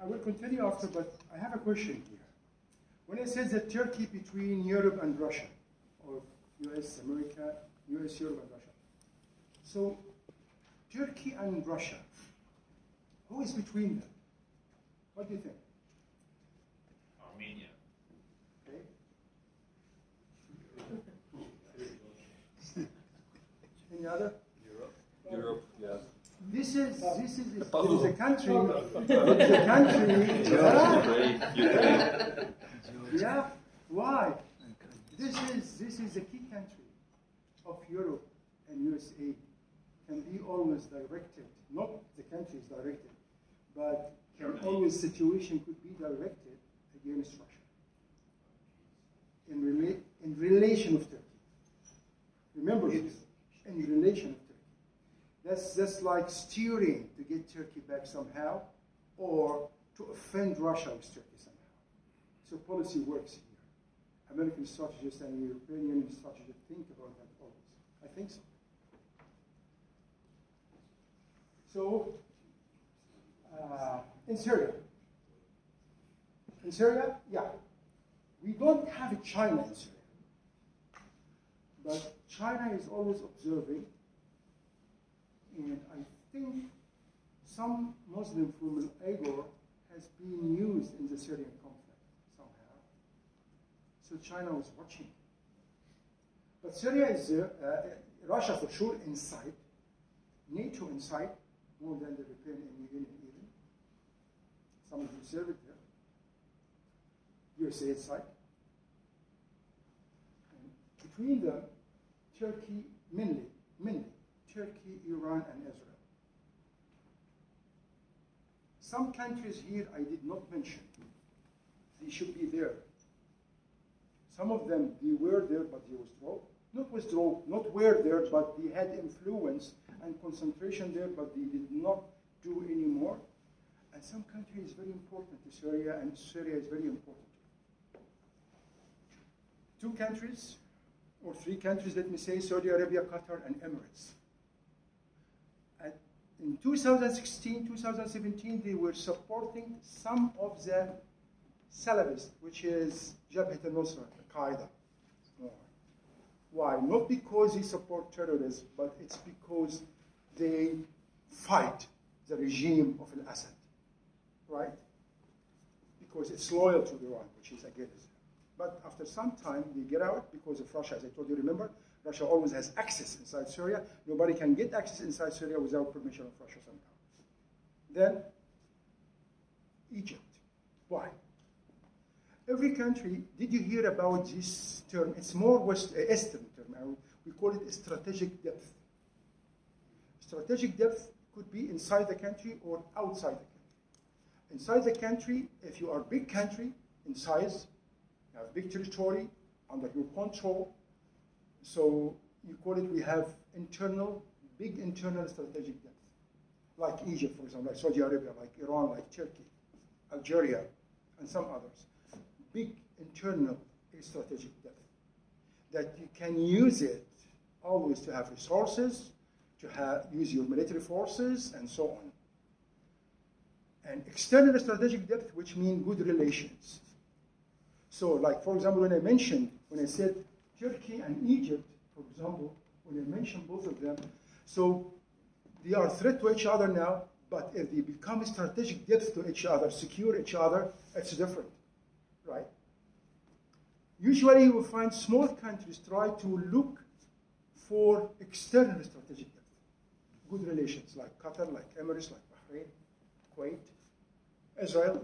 I will continue after, but I have a question here. When it says that Turkey between Europe and Russia, or US, America, US, Europe, and Russia. So, Turkey and Russia, who is between them? What do you think? Armenia. Okay. Any other? Europe, yeah. This is a country. It's a country. Yeah. Why? This is a key country of Europe and USA. Can be always directed. Not the country is directed, but can always situation could be directed against Russia. In relation of Turkey. Remember this. In relation of Turkey. That's like steering to get Turkey back somehow, or to offend Russia with Turkey somehow. So policy works here. American strategists and European Union strategists think about that always. I think so. So, in Syria, yeah, we don't have a China in Syria, but China is always observing. And I think some Muslim from Al-Agor has been used in the Syrian conflict somehow. So China was watching. But Syria is, Russia for sure inside, NATO inside, more than the European Union even. Some of you observe it there. USA inside. And between them, Turkey, mainly, Turkey, Iran, and Israel. Some countries here I did not mention. They should be there. Some of them, they were there, but they not were there, but they had influence and concentration there, but they did not do anymore. And some country is very important to Syria, and Syria is very important. 2 countries, or 3 countries, let me say, Saudi Arabia, Qatar, and Emirates. In 2016, 2017, they were supporting some of the Salafists, which is Jabhat al-Nusra, Al-Qaeda. Why? Not because they support terrorism, but it's because they fight the regime of al-Assad, right? Because it's loyal to Iran, which is against it. But after some time, they get out because of Russia, as I told you, remember? Russia always has access inside Syria. Nobody can get access inside Syria without permission of Russia somehow. Then, Egypt. Why? Every country, did you hear about this term? It's more Eastern term. We call it strategic depth. Strategic depth could be inside the country or outside the country. Inside the country, if you are a big country in size, you have big territory under your control, so you call it, we have big internal strategic depth. Like Egypt, for example, like Saudi Arabia, like Iran, like Turkey, Algeria, and some others. Big internal strategic depth. That you can use it always to have resources, to use your military forces, and so on. And external strategic depth, which means good relations. So, like, for example, when I said Turkey and Egypt, for example, when I mentioned both of them, so they are a threat to each other now, but if they become a strategic depth to each other, secure each other, it's different, right? Usually you will find small countries try to look for external strategic depth. Good relations, like Qatar, like Emirates, like Bahrain, Kuwait, Israel.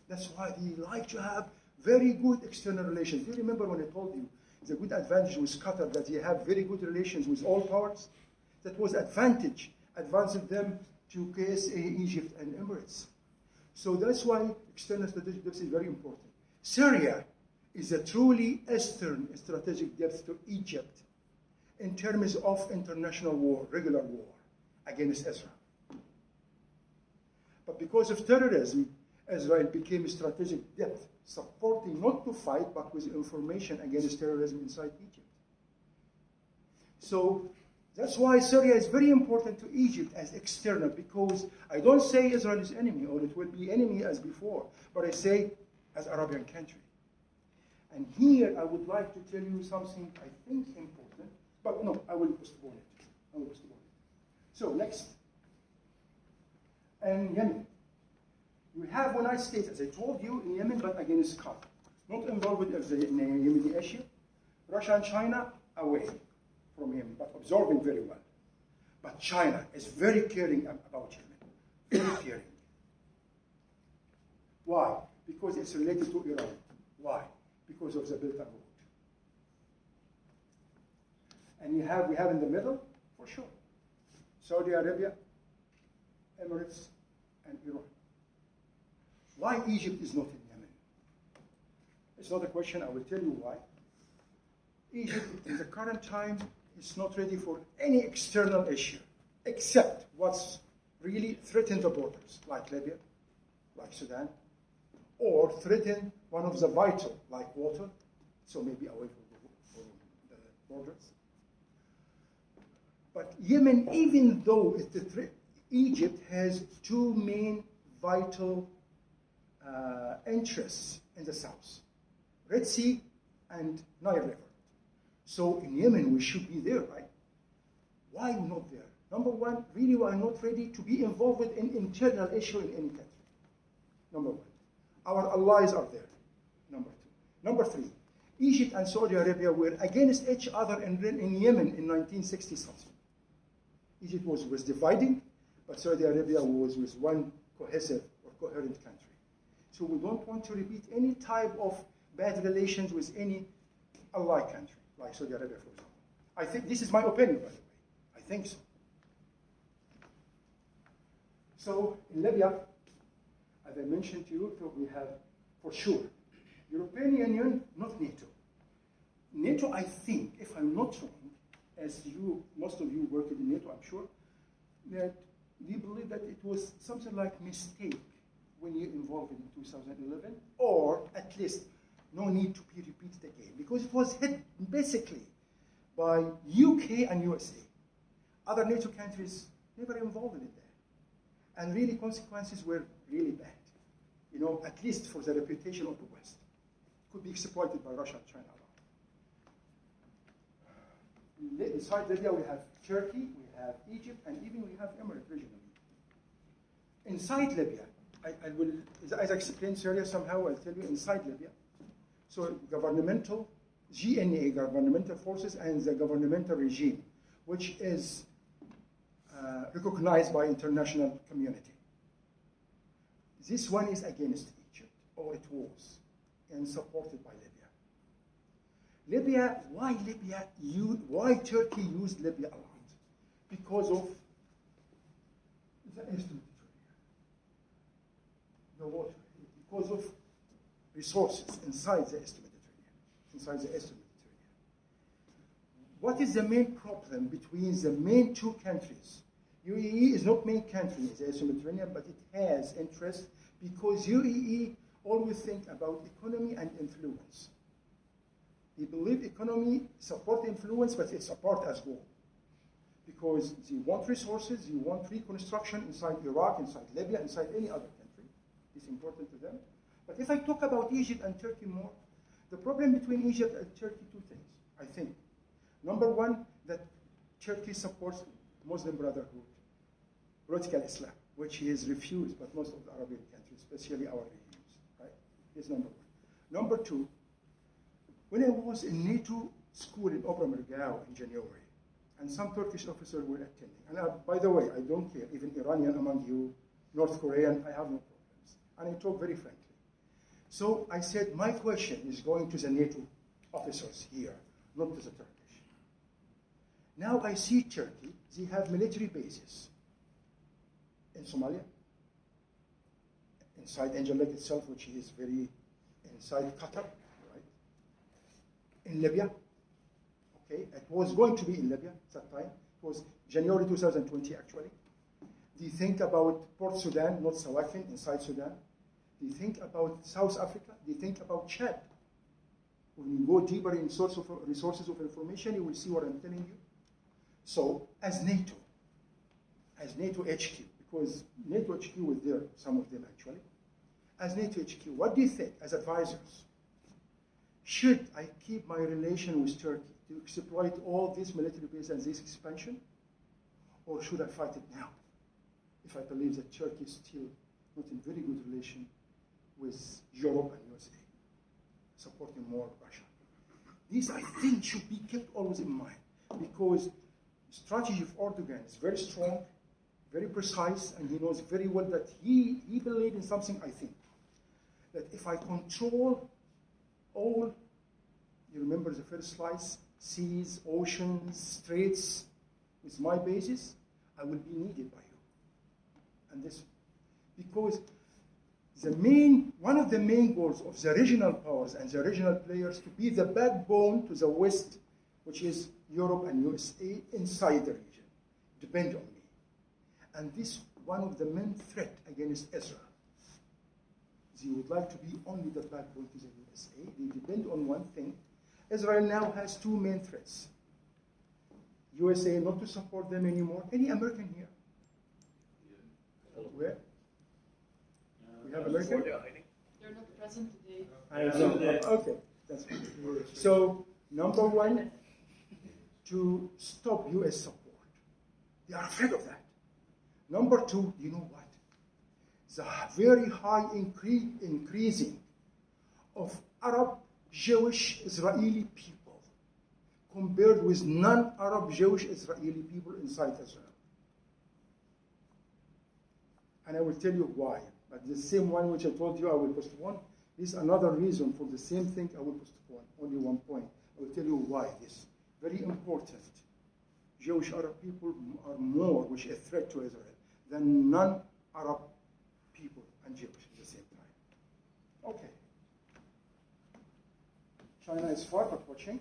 That's why they like to have very good external relations. Do you remember when I told you the good advantage with Qatar that they have very good relations with all powers? That was advancing them to KSA, Egypt, and Emirates. So that's why external strategic depth is very important. Syria is a truly Eastern strategic depth to Egypt in terms of international war, regular war against Israel. But because of terrorism, Israel became a strategic depth, supporting not to fight, but with information against terrorism inside Egypt. So that's why Syria is very important to Egypt as external, because I don't say Israel is enemy, or it will be enemy as before, but I say as Arabian country. And here I would like to tell you something I think important, but no, I will postpone it. So next. And Yemen. You have United States, as I told you, in Yemen, but against Qatar. Not involved in the Yemeni issue. Russia and China away from Yemen, but observing very well. But China is very caring about Yemen. Very caring. Why? Because it's related to Iran. Why? Because of the Belt and Road. And we have in the middle, for sure, Saudi Arabia, Emirates, and Iran. Why Egypt is not in Yemen? It's not a question, I will tell you why. Egypt, in the current time, is not ready for any external issue, except what's really threatened the borders, like Libya, like Sudan, or threaten one of the vital, like water, so maybe away from the borders. But Yemen, even though Egypt has two main vital interests in the south, Red Sea and Nile River. So in Yemen, we should be there, right? Why we're not there? Number one, really we are not ready to be involved in internal issue in any country. Number one. Our allies are there. Number two. Number three, Egypt and Saudi Arabia were against each other in Yemen in 1960 something. Egypt was dividing, but Saudi Arabia was with one cohesive or coherent country. So we don't want to repeat any type of bad relations with any ally country, like Saudi Arabia, for example. I think this is my opinion, by the way. I think so. So in Libya, as I mentioned to you, so we have, for sure, European Union, not NATO. NATO, I think, if I'm not wrong, as you, most of you worked in NATO, I'm sure, that we believe that it was something like mistake when you involved in 2011, or at least no need to be repeated again, because it was hit basically by UK and USA. Other NATO countries never involved in it there. And really consequences were really bad. You know, at least for the reputation of the West. It could be exploited by Russia and China alone. Inside Libya, we have Turkey, we have Egypt, and even we have Emirates regionally. Inside Libya, I will, as I explained earlier, somehow I'll tell you, inside Libya, so governmental, GNA, governmental forces, and the governmental regime, which is recognized by international community. This one is against Egypt, or it was, and supported by Libya. Libya, why Turkey used Libya a lot? Because of the East Mediterranean, the water, because of resources inside the East Mediterranean, What is the main problem between the main two countries? UAE is not main country in the East Mediterranean, but it has interest because UAE always think about economy and influence. They believe economy support influence, but it's support as well. Because they want resources, they want reconstruction inside Iraq, inside Libya, inside any other country. It's important to them. But if I talk about Egypt and Turkey more, the problem between Egypt and Turkey, two things, I think. Number one, that Turkey supports Muslim Brotherhood, political Islam, which is refused by most of the Arabian countries, especially our regimes, right? That's number one. Number two, when I was in NATO school in Obermergau in January, and some Turkish officers were attending, and by the way, I don't care, even Iranian among you, North Korean, I have no problems. And I talk very frankly. So I said, my question is going to the NATO officers here, not to the Turkish. Now I see Turkey, they have military bases in Somalia, inside Angel Lake itself, which is very inside Qatar, right? In Libya, okay? It was going to be in Libya at that time. It was January 2020, actually. Do you think about Port Sudan, not Sawakhin, inside Sudan? Do you think about South Africa? Do you think about Chad? When you go deeper in resources of information, you will see what I'm telling you. So, as NATO HQ, because NATO HQ was there, some of them actually, as NATO HQ, what do you think, as advisors? Should I keep my relation with Turkey to exploit all this military base and this expansion? Or should I fight it now? If I believe that Turkey is still not in very good relation with Europe and USA, supporting more Russia. This, I think, should be kept always in mind, because the strategy of Erdogan is very strong, very precise, and he knows very well that he believes in something, I think, that if I control all, you remember the first slides, seas, oceans, straits, with my bases, I will be needed by you. And this, because one of the main goals of the regional powers and the regional players to be the backbone to the West, which is Europe and USA inside the region, depend on me. And this one of the main threat against Israel. They would like to be only the backbone to the USA. They depend on one thing. Israel now has two main threats. USA not to support them anymore. Any American here? Where? We have American? They're not present today. Okay, that's fine. So, number one, to stop US support. They are afraid of that. Number two, you know what? The very high increasing of Arab, Jewish, Israeli people compared with non-Arab, Jewish, Israeli people inside Israel. And I will tell you why. But the same one which I told you I will postpone, is another reason for the same thing I will postpone. Only one point. I will tell you why this. Very important. Jewish Arab people are more, which is a threat to Israel, than non-Arab people and Jewish at the same time. Okay. China is far but watching.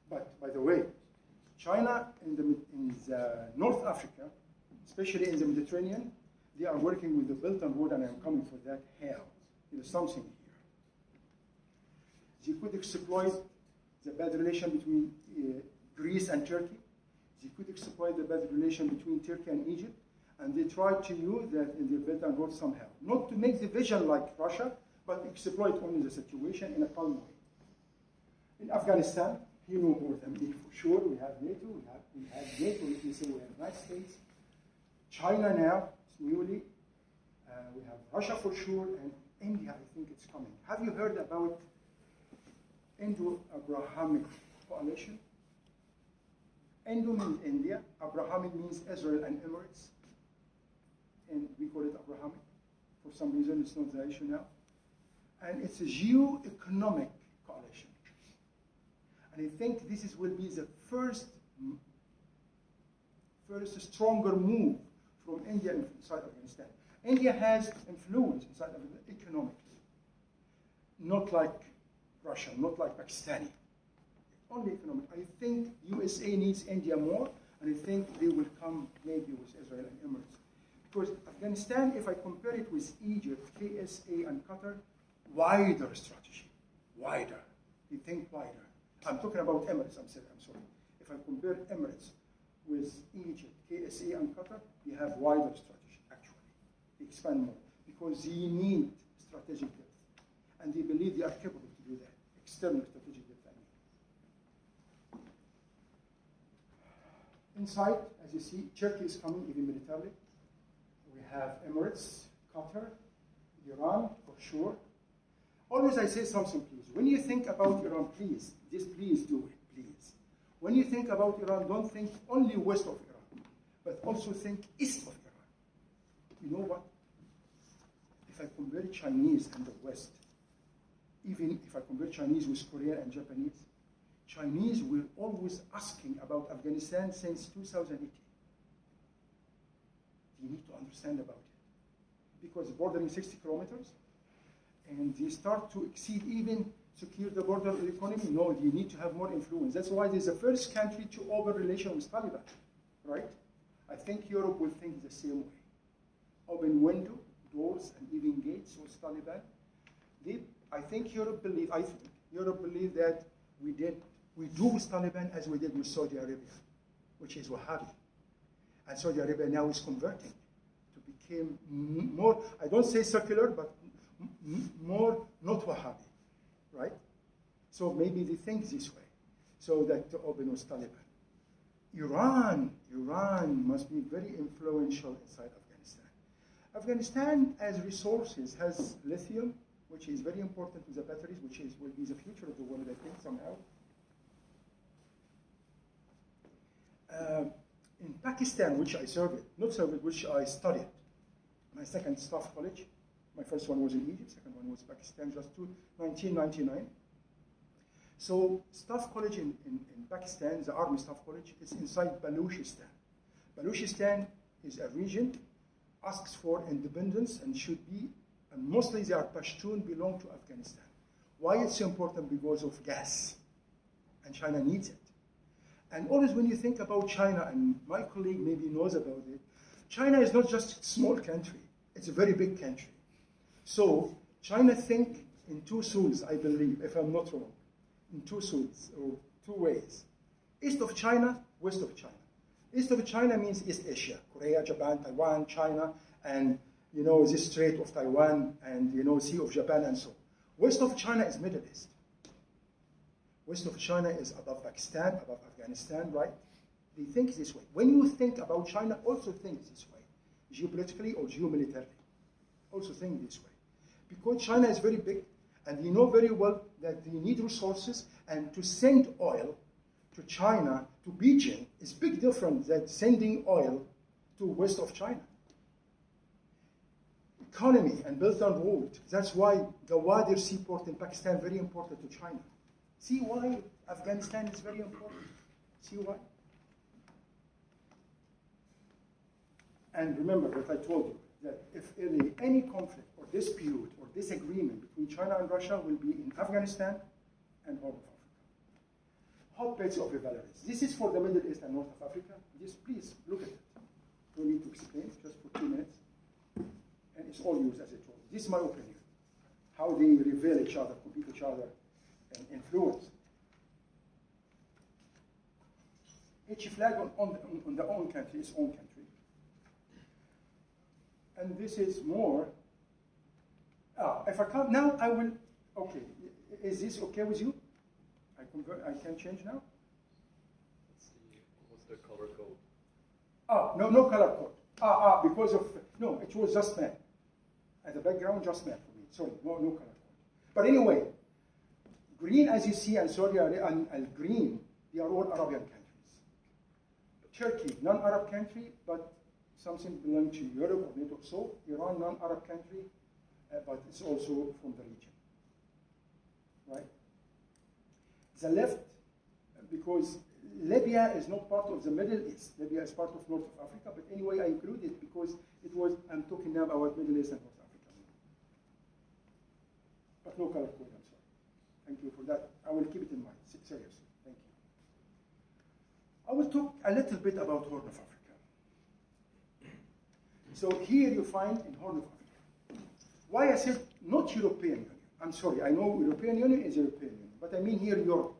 But by the way, China in the North Africa, especially in the Mediterranean, they are working with the Belt and Road, and I'm coming for that. Hell, there is something here. They could exploit the bad relation between Greece and Turkey. They could exploit the bad relation between Turkey and Egypt, and they try to use that in the Belt and Road somehow. Not to make division like Russia, but exploit only the situation in a calm way. In Afghanistan, you know more than me for sure. We have NATO, we have NATO, let me say we have United States. China now, newly. We have Russia for sure, and India, I think it's coming. Have you heard about Indo-Abrahamic coalition? Indo means India, Abrahamic means Israel and Emirates, and we call it Abrahamic. For some reason, it's not the issue now. And it's a geo-economic coalition. And I think this will be the first stronger move from India inside Afghanistan. India has influence inside Afghanistan economically. Not like Russia, not like Pakistani. Only economic. I think USA needs India more, and I think they will come maybe with Israel and Emirates. Because Afghanistan, if I compare it with Egypt, KSA, and Qatar, wider strategy. Wider. You think wider. I'm talking about Emirates, I'm sorry. If I compare Emirates with Egypt, KSA, and Qatar, they have wider strategy, actually. They expand more. Because they need strategic depth. And they believe they are capable to do that. External strategic depth, I mean. Inside, as you see, Turkey is coming even militarily. We have Emirates, Qatar, Iran, for sure. Always I say something, please. When you think about Iran, please do it, please. When you think about Iran, don't think only west of Iran, but also think east of Iran. You know what? If if I compare Chinese and the West, even if I compare Chinese with Korean and Japanese, Chinese were always asking about Afghanistan since 2018. You need to understand about it. Because bordering 60 kilometers, and they start to exceed even secure the border of the economy. No, you need to have more influence. That's why there's the first country to open relation with Taliban, right? I think Europe will think the same way. Open window, doors, and even gates with Taliban. I think Europe believe that we do with Taliban as we did with Saudi Arabia, which is Wahhabi. And Saudi Arabia now is converting to become more, I don't say secular, but more not Wahhabi, right? So maybe they think this way, so that to open with Taliban. Iran must be very influential inside Afghanistan. Afghanistan, as resources, has lithium, which is very important to the batteries, which will be the future of the world, I think, somehow. In Pakistan, which I which I studied, my second staff college. My first one was in Egypt, second one was Pakistan, just 1999. So staff college in Pakistan, the Army Staff College, is inside Baluchistan. Baluchistan is a region, asks for independence and should be, and mostly they are Pashtun, belong to Afghanistan. Why it's important? Because of gas, and China needs it. And always when you think about China, and my colleague maybe knows about it, China is not just a small country, it's a very big country. So China think in two souls, I believe, if I'm not wrong, in two souls, or two ways. East of China, west of China. East of China means East Asia, Korea, Japan, Taiwan, China, and this Strait of Taiwan, and Sea of Japan, and so on. West of China is Middle East. West of China is above Pakistan, above Afghanistan, right? They think this way. When you think about China, also think this way, geopolitically or geomilitarily. Also think this way. Because China is very big, and they know very well that they need resources, and to send oil to China, to Beijing, is big difference than sending oil to west of China. Economy and Belt and Road. That's why the Ghadir seaport in Pakistan is very important to China. See why Afghanistan is very important? See why? And remember what I told you, that if any conflict or dispute or disagreement between China and Russia will be in Afghanistan and Horn of Africa. Hotbeds of rivalries. This is for the Middle East and North of Africa. Just please look at it. Don't need to explain, just for 2 minutes. And it's all used as I told you. This is my opinion. How they reveal each other, compete each other, and influence. Each flag on their own country, its own country. And this is more. If I come now, I will. Okay, is this okay with you? I can change now. Let's see. What's the color code? No color code. Because of no, it was just man. At the background, just man for me. Sorry, no color code. But anyway, green, as you see, and Saudi Arabia and green, they are all Arabian countries. Turkey, non-Arab country, but something belonging to Europe or NATO. So Iran, non-Arab country, but it's also from the region, right? The left, because Libya is not part of the Middle East. Libya is part of North of Africa, but anyway, I include it because I'm talking now about Middle East and North Africa. But no color code, I'm sorry. Thank you for that. I will keep it in mind, seriously. Thank you. I will talk a little bit about Horn of Africa. So here you find in Horn of Africa. Why I said not European Union? I'm sorry, I know European Union is European Union, but I mean here Europe.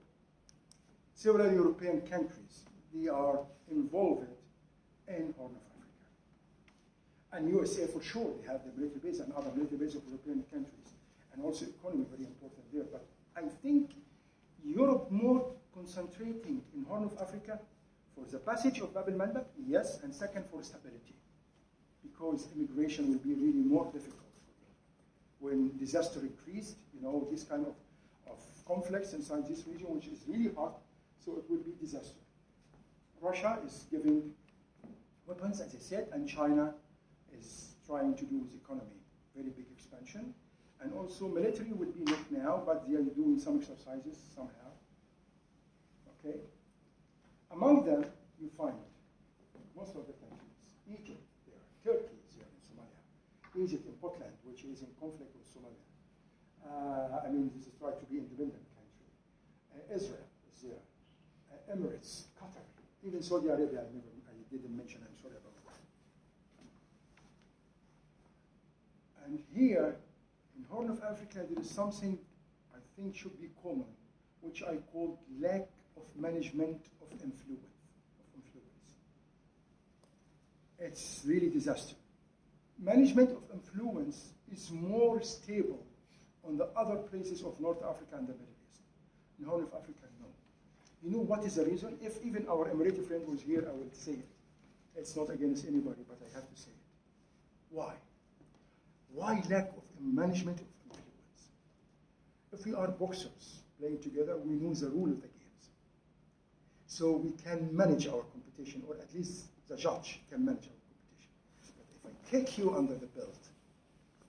Several European countries, they are involved in Horn of Africa. And USA for sure, they have the military base and other military base of European countries. And also economy very important there. But I think Europe more concentrating in Horn of Africa for the passage of Bab el-Mandab, yes, and second for stability. Because immigration will be really more difficult. When disaster increased, this kind of conflicts inside this region, which is really hard, so it will be disaster. Russia is giving weapons, as I said, and China is trying to do with economy very big expansion. And also military would be not now, but they are doing some exercises somehow. Okay? Among them, you find most of the countries. Egypt, there. Turkey is here in Somalia. Egypt in Puntland, which is in conflict with Somalia. This is trying to be independent country. Israel is there. Emirates, Qatar, even Saudi Arabia. I didn't mention. I'm sorry about that. And here, in Horn of Africa, there is something I think should be common, which I call lack of management of influence. It's really disaster. Management of influence is more stable on the other places of North Africa and the Middle East. In Horn of Africa, no. You know what is the reason? If even our Emirati friend was here, I will say it. It's not against anybody, but I have to say it. Why? Why lack of management of influence? If we are boxers playing together, we know the rule of the games. So we can manage our competition, or at least the judge can manage our competition. But if I take you under the belt,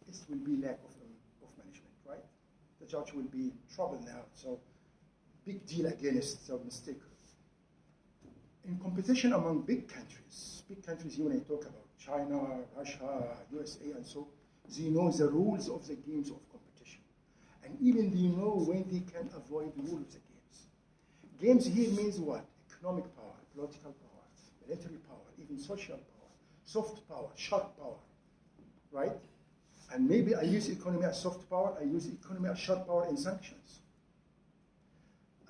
it will be lack of management, right? The judge will be in trouble now, so big deal against the mistake. In competition among big countries, you when I talk about China, Russia, USA, and so, they know the rules of the games of competition. And even they know when they can avoid the rules of the games. Games here means what? Economic power, political power, military power, even social power, soft power, sharp power, right? And maybe I use economy as soft power, I use economy as sharp power in sanctions.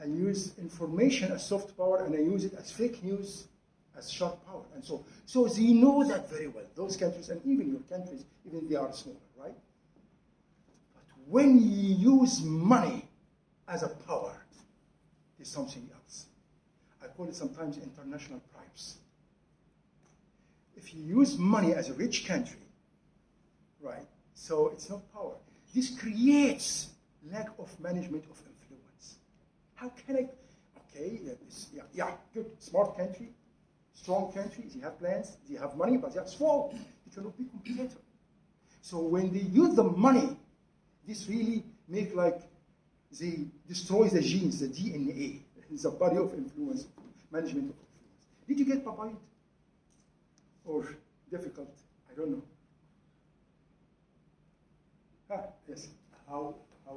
I use information as soft power, and I use it as fake news as sharp power, and so they know that very well, those countries, and even your countries, even they are smaller, right? But when you use money as a power, there's something else. I call it sometimes international bribes. If you use money as a rich country, right, so it's not power. This creates lack of management of influence. How can I, okay, good, smart country, strong country, they have plans, they have money, but they are small. They cannot be competitor. So when they use the money, this really make like, they destroy the genes, the DNA, the body of influence, management of influence. Did you get my point? Or difficult? I don't know. Yes. How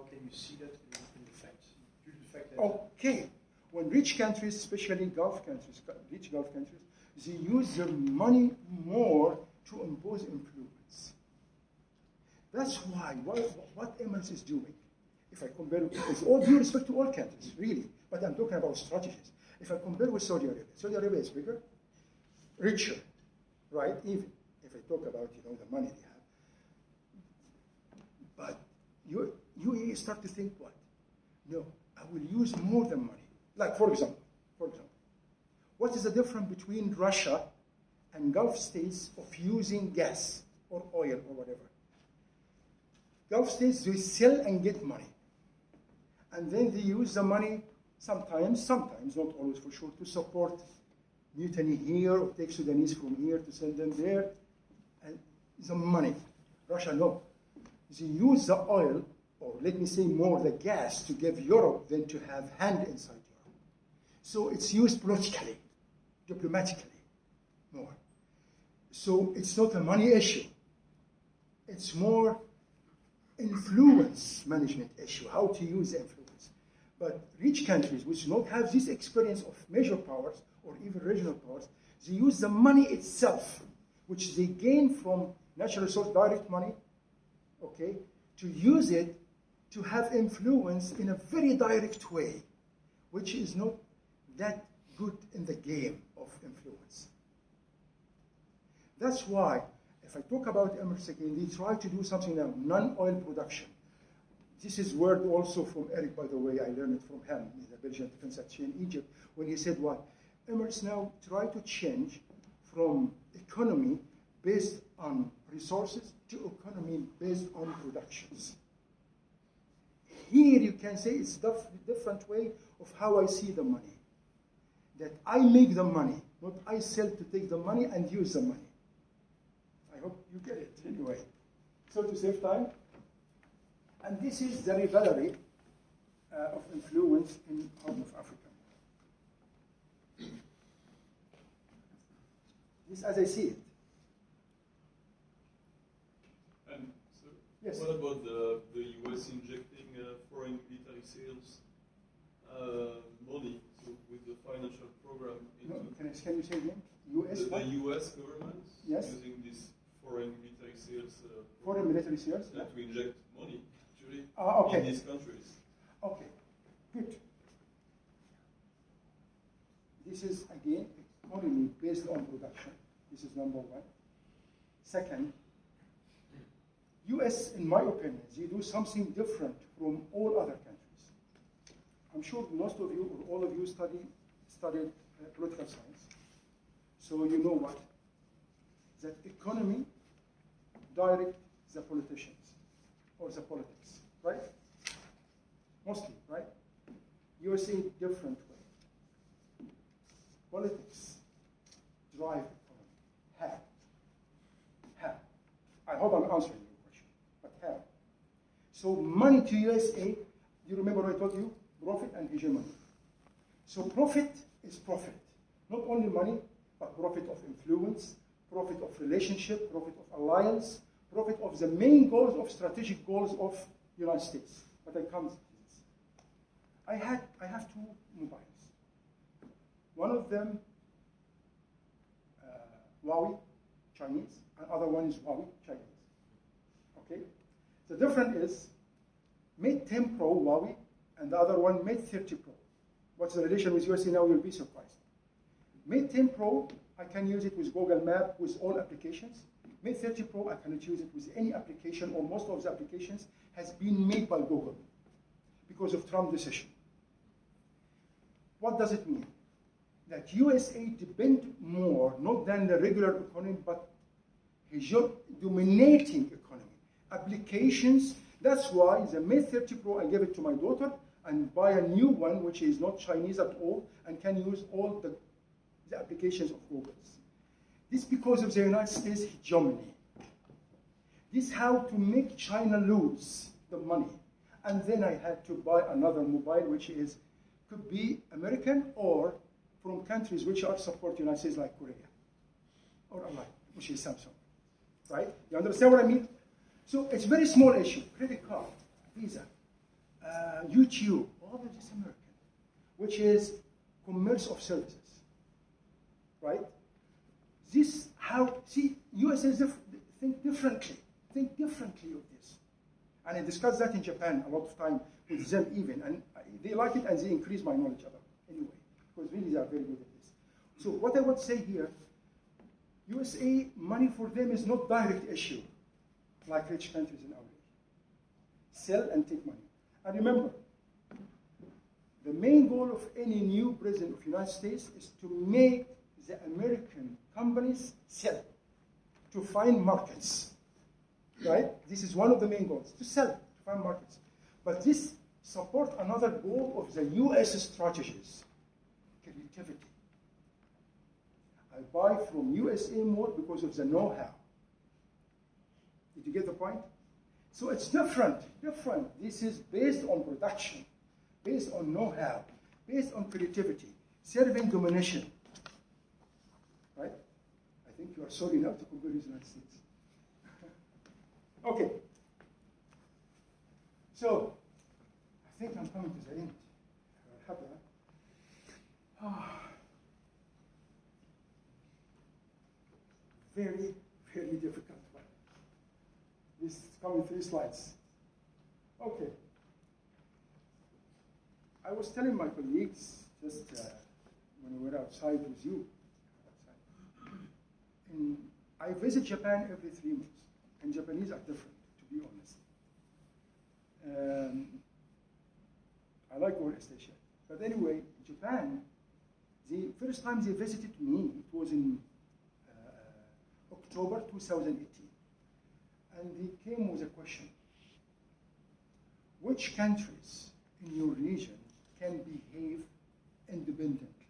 can you see that in the facts? Due to the fact that Okay. When rich countries, especially Gulf countries, rich Gulf countries, they use their money more to impose influence. That's why what Emirates is doing, if I compare with all due respect to all countries, really, but I'm talking about strategies. If I compare with Saudi Arabia is bigger, richer, right? Even if I talk about the money they have, but you start to think what? No, I will use more than money. Like for example, what is the difference between Russia and Gulf states of using gas or oil or whatever? Gulf states, they sell and get money. And then they use the money sometimes, not always for sure, to support mutiny here or take Sudanese from here to send them there. And the money. Russia, no. They use the oil, or let me say more, the gas to give Europe than to have hand inside Europe. So it's used politically, diplomatically, more. So it's not a money issue. It's more influence management issue, how to use the influence. But rich countries which do not have this experience of major powers or even regional powers, they use the money itself, which they gain from natural resource, direct money, okay, to use it to have influence in a very direct way, which is not that good in the game of influence. That's why, if I talk about Emirates again, they try to do something now, non-oil production. This is word also from Eric, by the way, I learned it from him, the Belgian defense attaché in Egypt, when he said what? Emirates now try to change from economy based on resources to economy based on productions. Here you can say it's a different way of how I see the money. That I make the money, not I sell to take the money and use the money. I hope you get it anyway. So to save time, and this is the rivalry of influence in Horn of Africa. This, as I see it. And so, Yes. what about the US injecting foreign military sales money with the financial program No, into can you say again? U.S. the what? US government Yes. using this foreign military sales Foreign military sales? to inject money actually Okay. in these countries? Okay, good. This is, again, economy based on production. This is number one. Second, US, in my opinion, they do something different from all other countries. I'm sure most of you or all of you studied political science. So you know what? That economy direct the politicians or the politics, right? Mostly, right? USA different way. Politics drive economy. How? How? I hope I'm answering your question, but how? So money to USA, you remember what I told you? Profit and hegemony. So profit is profit. Not only money, but profit of influence, profit of relationship, profit of alliance, profit of the main goals of strategic goals of the United States. But I come to this. I have two mobiles. One of them, Huawei, Chinese, and other one is Huawei, Chinese. Okay? The difference is Mate 10 Pro Huawei, and the other one Mate 30 Pro. What's the relation with USA now? You'll be surprised. Mate 10 Pro, I can use it with Google Map with all applications. Mate 30 Pro, I cannot use it with any application, or most of the applications has been made by Google because of Trump decision. What does it mean? That USA depend more, not than the regular economy, but dominating economy. Applications, that's why the Mate 30 Pro, I gave it to my daughter, and buy a new one, which is not Chinese at all, and can use all the applications of Google's. This because of the United States hegemony. This how to make China lose the money. And then I had to buy another mobile, which could be American or from countries which are support the United States, like Korea or Allied, which is Samsung. Right? You understand what I mean? So it's very small issue. Credit card, Visa, YouTube, all of this American, which is commerce of services. Right? This how, see, USA think differently of this. And I discussed that in Japan a lot of time with them even, and they like it and they increase my knowledge about it anyway, because really they are very good at this. So what I would say here, USA money for them is not direct issue, like rich countries in our age. Sell and take money. And remember, the main goal of any new president of the United States is to make the American companies sell, to find markets, right? This is one of the main goals, to sell, to find markets. But this supports another goal of the US strategies, creativity. I buy from USA more because of the know-how. Did you get the point? So it's different. This is based on production, based on know-how, based on creativity, serving domination. Right? I think you are sorry now to compare with the United States. Okay. So, I think I'm coming to the end. Very, very difficult one. This is coming 3 slides. Okay. I was telling my colleagues just when we were outside with you, I visit Japan every 3 months, and Japanese are different, to be honest. I like all East Asia. But anyway, Japan, the first time they visited me, it was in October 2018. And they came with a question. Which countries in your region can behave independently,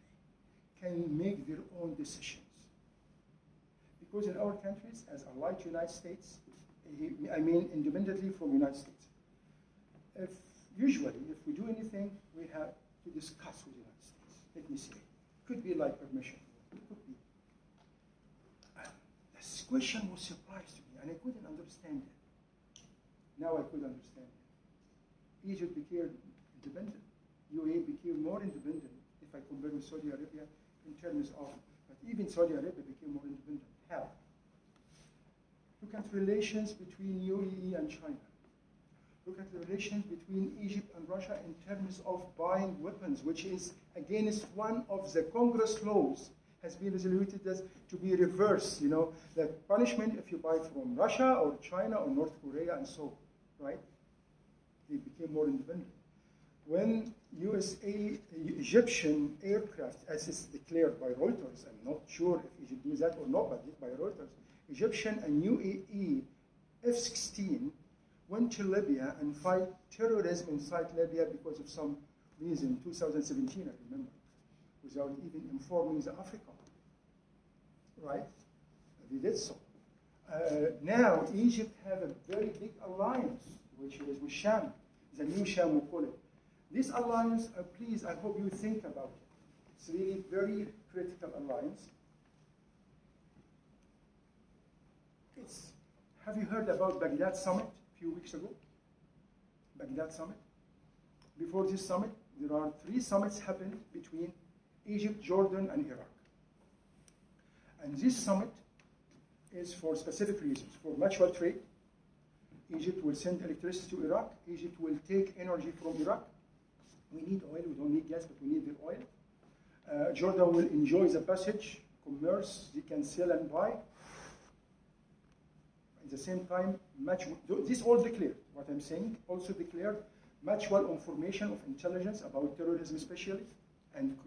can make their own decisions? Because in our countries, as allied to the United States, I mean independently from the United States. Usually, if we do anything, we have to discuss with the United States. Let me say. Could be like permission. It could be. This question was a surprise to me, and I couldn't understand it. Now I could understand it. Egypt became independent. UAE became more independent if I compare with Saudi Arabia in terms of, but even Saudi Arabia became more independent. How? Look at relations between UAE and China. Look at the relations between Egypt and Russia in terms of buying weapons, which is against one of the Congress laws, has been resoluted as to be reversed, that punishment if you buy from Russia or China or North Korea and so, right? They became more independent. When Egyptian aircraft, as is declared by Reuters, I'm not sure if Egypt does that or not, but by Reuters, Egyptian and UAE F-16 went to Libya and fight terrorism inside Libya because of some reason, 2017, I remember, without even informing the Africa, right? They did so. Now, Egypt have a very big alliance, which is with Sham, the new Sham, we call it. This alliance, please, I hope you think about it. It's really very critical alliance. Have you heard about Baghdad Summit a few weeks ago? Baghdad Summit. Before this summit, there are 3 summits happened between Egypt, Jordan, and Iraq. And this summit is for specific reasons. For mutual trade, Egypt will send electricity to Iraq. Egypt will take energy from Iraq. We need oil, we don't need gas, but we need the oil. Jordan will enjoy the passage, commerce, they can sell and buy. At the same time, this all declared, what I'm saying, also declared mutual information of intelligence about terrorism especially, and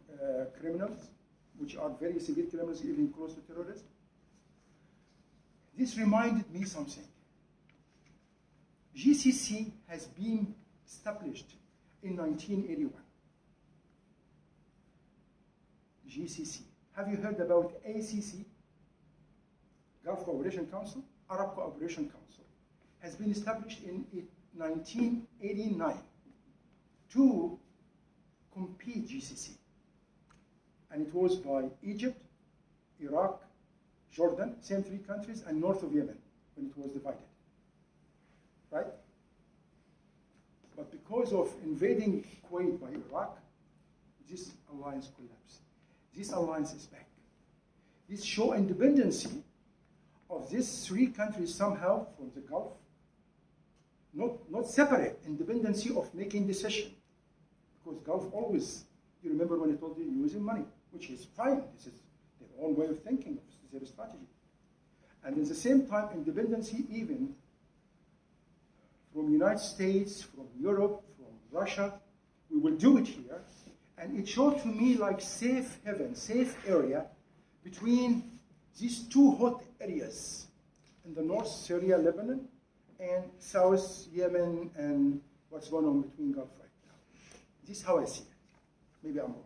criminals, which are very severe criminals, even close to terrorism. This reminded me something. GCC has been established in 1981. GCC. Have you heard about ACC? Gulf Cooperation Council, Arab Cooperation Council, has been established in 1989 to compete GCC. And it was by Egypt, Iraq, Jordan, same 3 countries, and north of Yemen when it was divided. Right? But because of invading Kuwait by Iraq, this alliance collapsed. This alliance is back. This shows independency of these 3 countries somehow from the Gulf, not separate, independency of making decision. Because Gulf always, you remember when I told you, using money, which is fine. This is their own way of thinking, their strategy. And at the same time, independency even from the United States, from Europe, from Russia. We will do it here. And it showed to me like safe haven, safe area between these 2 hot areas in the north, Syria, Lebanon, and south, Yemen, and what's going on between Gulf right now. This is how I see it. Maybe I'm wrong.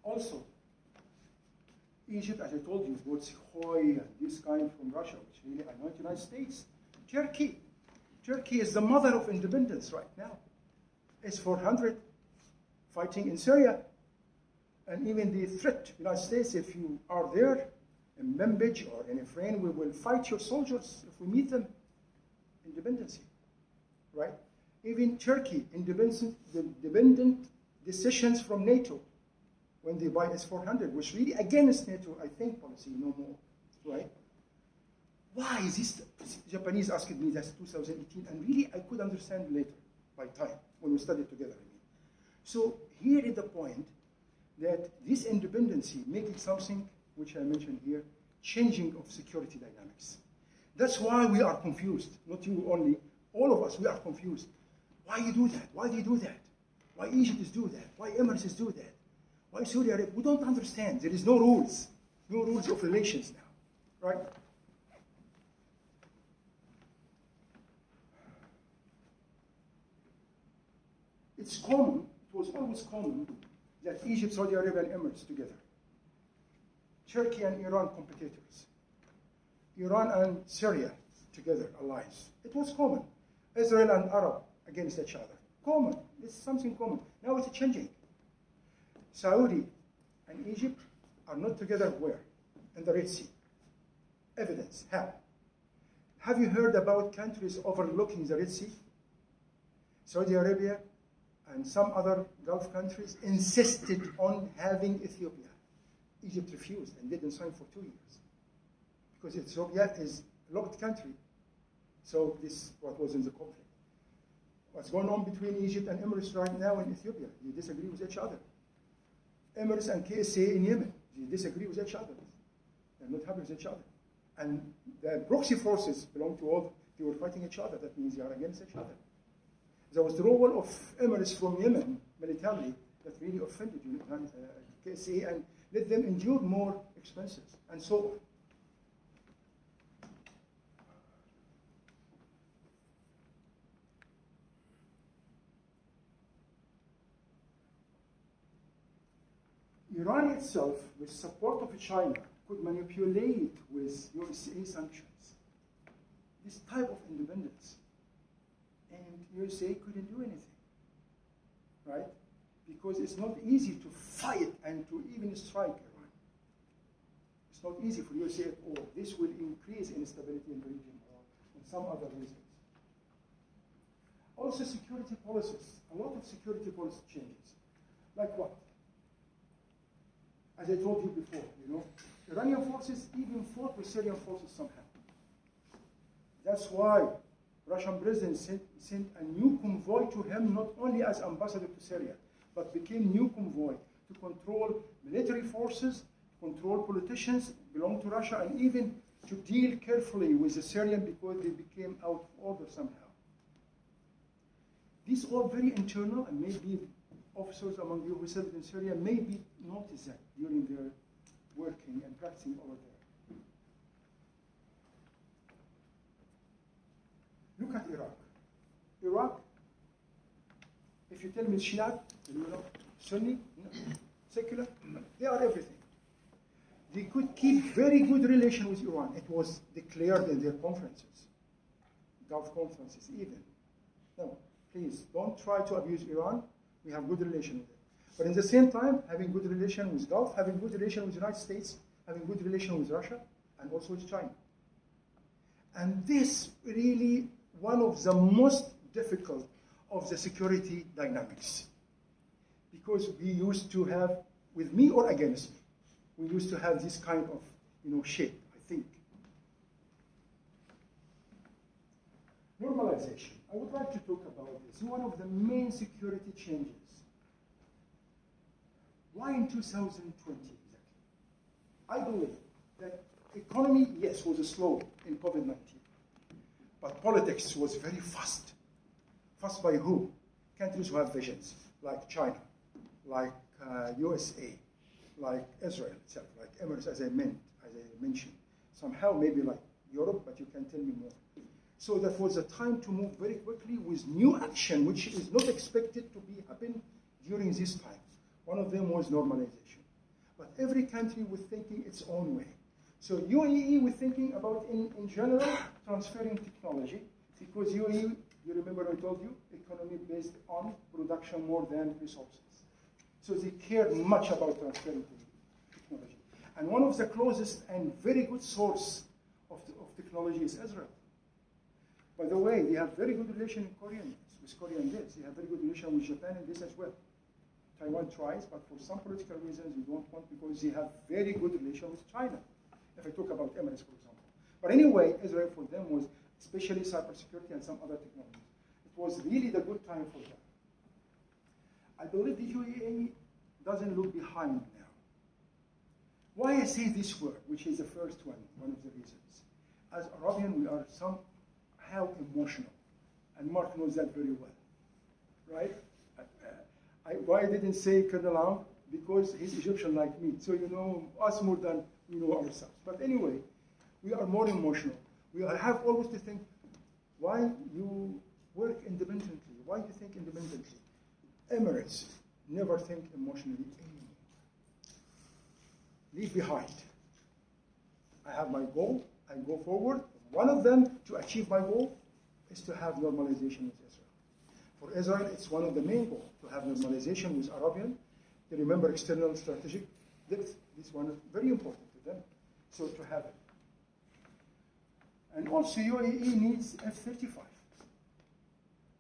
Also, Egypt, as I told you, bought Sukhoi and this kind from Russia, which really annoyed the United States. Turkey. Turkey is the mother of independence right now. S-400 fighting in Syria. And even the threat to the United States, if you are there in Manbij or in Ukraine, we will fight your soldiers if we meet them. Independency, right? Even Turkey, independent decisions from NATO when they buy S-400, which really against NATO, I think, policy, no more, right? Why is this? Japanese asked me that in 2018, and really I could understand later, by time, when we studied together. So here is the point that this independency making something, which I mentioned here, changing of security dynamics. That's why we are confused, not you only, all of us, we are confused. Why you do that? Why do you do that? Why Egypt is do that? Why Emirates do that? Why Saudi Arabia? We don't understand. There is no rules of relations now, right? It's common, it was always common, that Egypt, Saudi Arabia, and Emirates together. Turkey and Iran competitors. Iran and Syria together, allies. It was common. Israel and Arab against each other. Common. This is something common. Now it's changing. Saudi and Egypt are not together where? In the Red Sea. Evidence. How? Have you heard about countries overlooking the Red Sea? Saudi Arabia and some other Gulf countries insisted on having Ethiopia. Egypt refused and didn't sign for 2 years. Because Ethiopia is a locked country. So this is what was in the conflict. What's going on between Egypt and Emirates right now in Ethiopia? They disagree with each other. Emirates and KSA in Yemen, they disagree with each other. They're not happy with each other. And the proxy forces belong to all, they were fighting each other. That means they are against each other. The withdrawal of Emirates from Yemen militarily, that really offended KSA and let them endure more expenses, and so on. Iran itself, with support of China, could manipulate with USA sanctions this type of independence. And USA couldn't do anything, right? Because it's not easy to fight and to even strike Iran. It's not easy for USA at all. This will increase instability in the region or in some other reasons. Also security policies, a lot of security policy changes. Like what? As I told you before, Iranian forces even fought with Syrian forces somehow. That's why Russian president sent a new convoy to him, not only as ambassador to Syria, but became new convoy to control military forces, control politicians belong to Russia, and even to deal carefully with the Syrian because they became out of order somehow. These are very internal, and maybe officers among you who served in Syria maybe noticed that during their working and practicing over there. Look at Iraq. Iraq, if you tell me Shia, Sunni, secular, they are everything. They could keep very good relation with Iran. It was declared in their conferences, Gulf conferences even. No, please, don't try to abuse Iran. We have good relation with it. But in the same time, having good relation with Gulf, having good relation with the United States, having good relation with Russia, and also with China. And this really one of the most difficult of the security dynamics. Because we used to have, with me or against me, we used to have this kind of shape, I think. Normalization. I would like to talk about this. One of the main security changes. Why in 2020 exactly? I believe that economy, yes, was slow in COVID-19. But politics was very fast. Fast by who? Countries who have visions, like China, like USA, like Israel itself, like Emirates, as I mentioned. Somehow maybe like Europe, but you can tell me more. So that was a time to move very quickly with new action, which is not expected to be happen during this time. One of them was normalization. But every country was thinking its own way. So UAE was thinking about, in general, transferring technology, because UAE, you remember I told you, economy based on production more than resources. So they cared much about transferring technology. And one of the closest and very good source of technology is Israel. By the way, they have very good relation with Korean this. They have very good relation with Japan in this as well. Taiwan tries, but for some political reasons we don't want, because they have very good relation with China. If I talk about Emirates, for example. But anyway, Israel for them was especially cybersecurity and some other technologies. It was really the good time for them. I believe the UAE doesn't look behind now. Why I say this word, which is the first one of the reasons. As Arabian, we are somehow emotional. And Mark knows that very well, right? Why I didn't say Colonel Am? Because he's Egyptian like me. So you know us more than we know ourselves. But anyway, we are more emotional. We have always to think, why you work independently? Why you think independently? Emirates never think emotionally anymore. Leave behind. I have my goal, I go forward, One of them, to achieve my goal, is to have normalization with Israel. For Israel, it's one of the main goals, to have normalization with Arabian. They remember external strategic depth. This one is very important to them. So to have it. And also UAE needs F-35.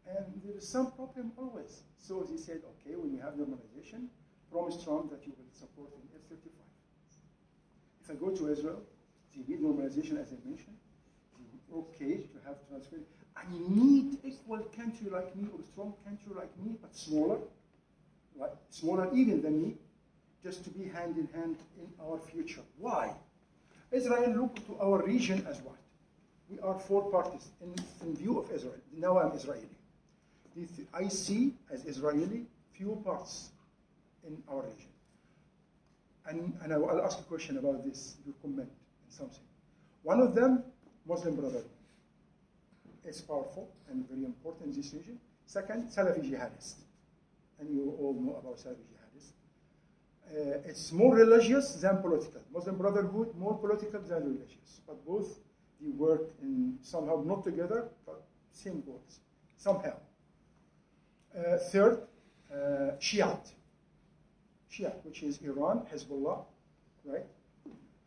And there is some problem always. So they said, okay, when we have normalization, promise Trump that you will support an F-35. If I go to Israel, they need normalization, as I mentioned. Okay, to have transfer. I need equal country like me or strong country like me, but smaller, like smaller even than me, just to be hand in hand in our future. Why? Israel look to our region as what? We are four parties in view of Israel. Now I'm Israeli. I see as Israeli few parts in our region. And I'll ask a question about this, you comment on something. One of them, Muslim Brotherhood. It's powerful and very important in this region. Second, Salafi jihadist. And you all know about Salafi jihadist. It's more religious than political. Muslim Brotherhood, more political than religious. But both, they work in somehow not together, but same goals, somehow. Third, Shiite, which is Iran, Hezbollah, right?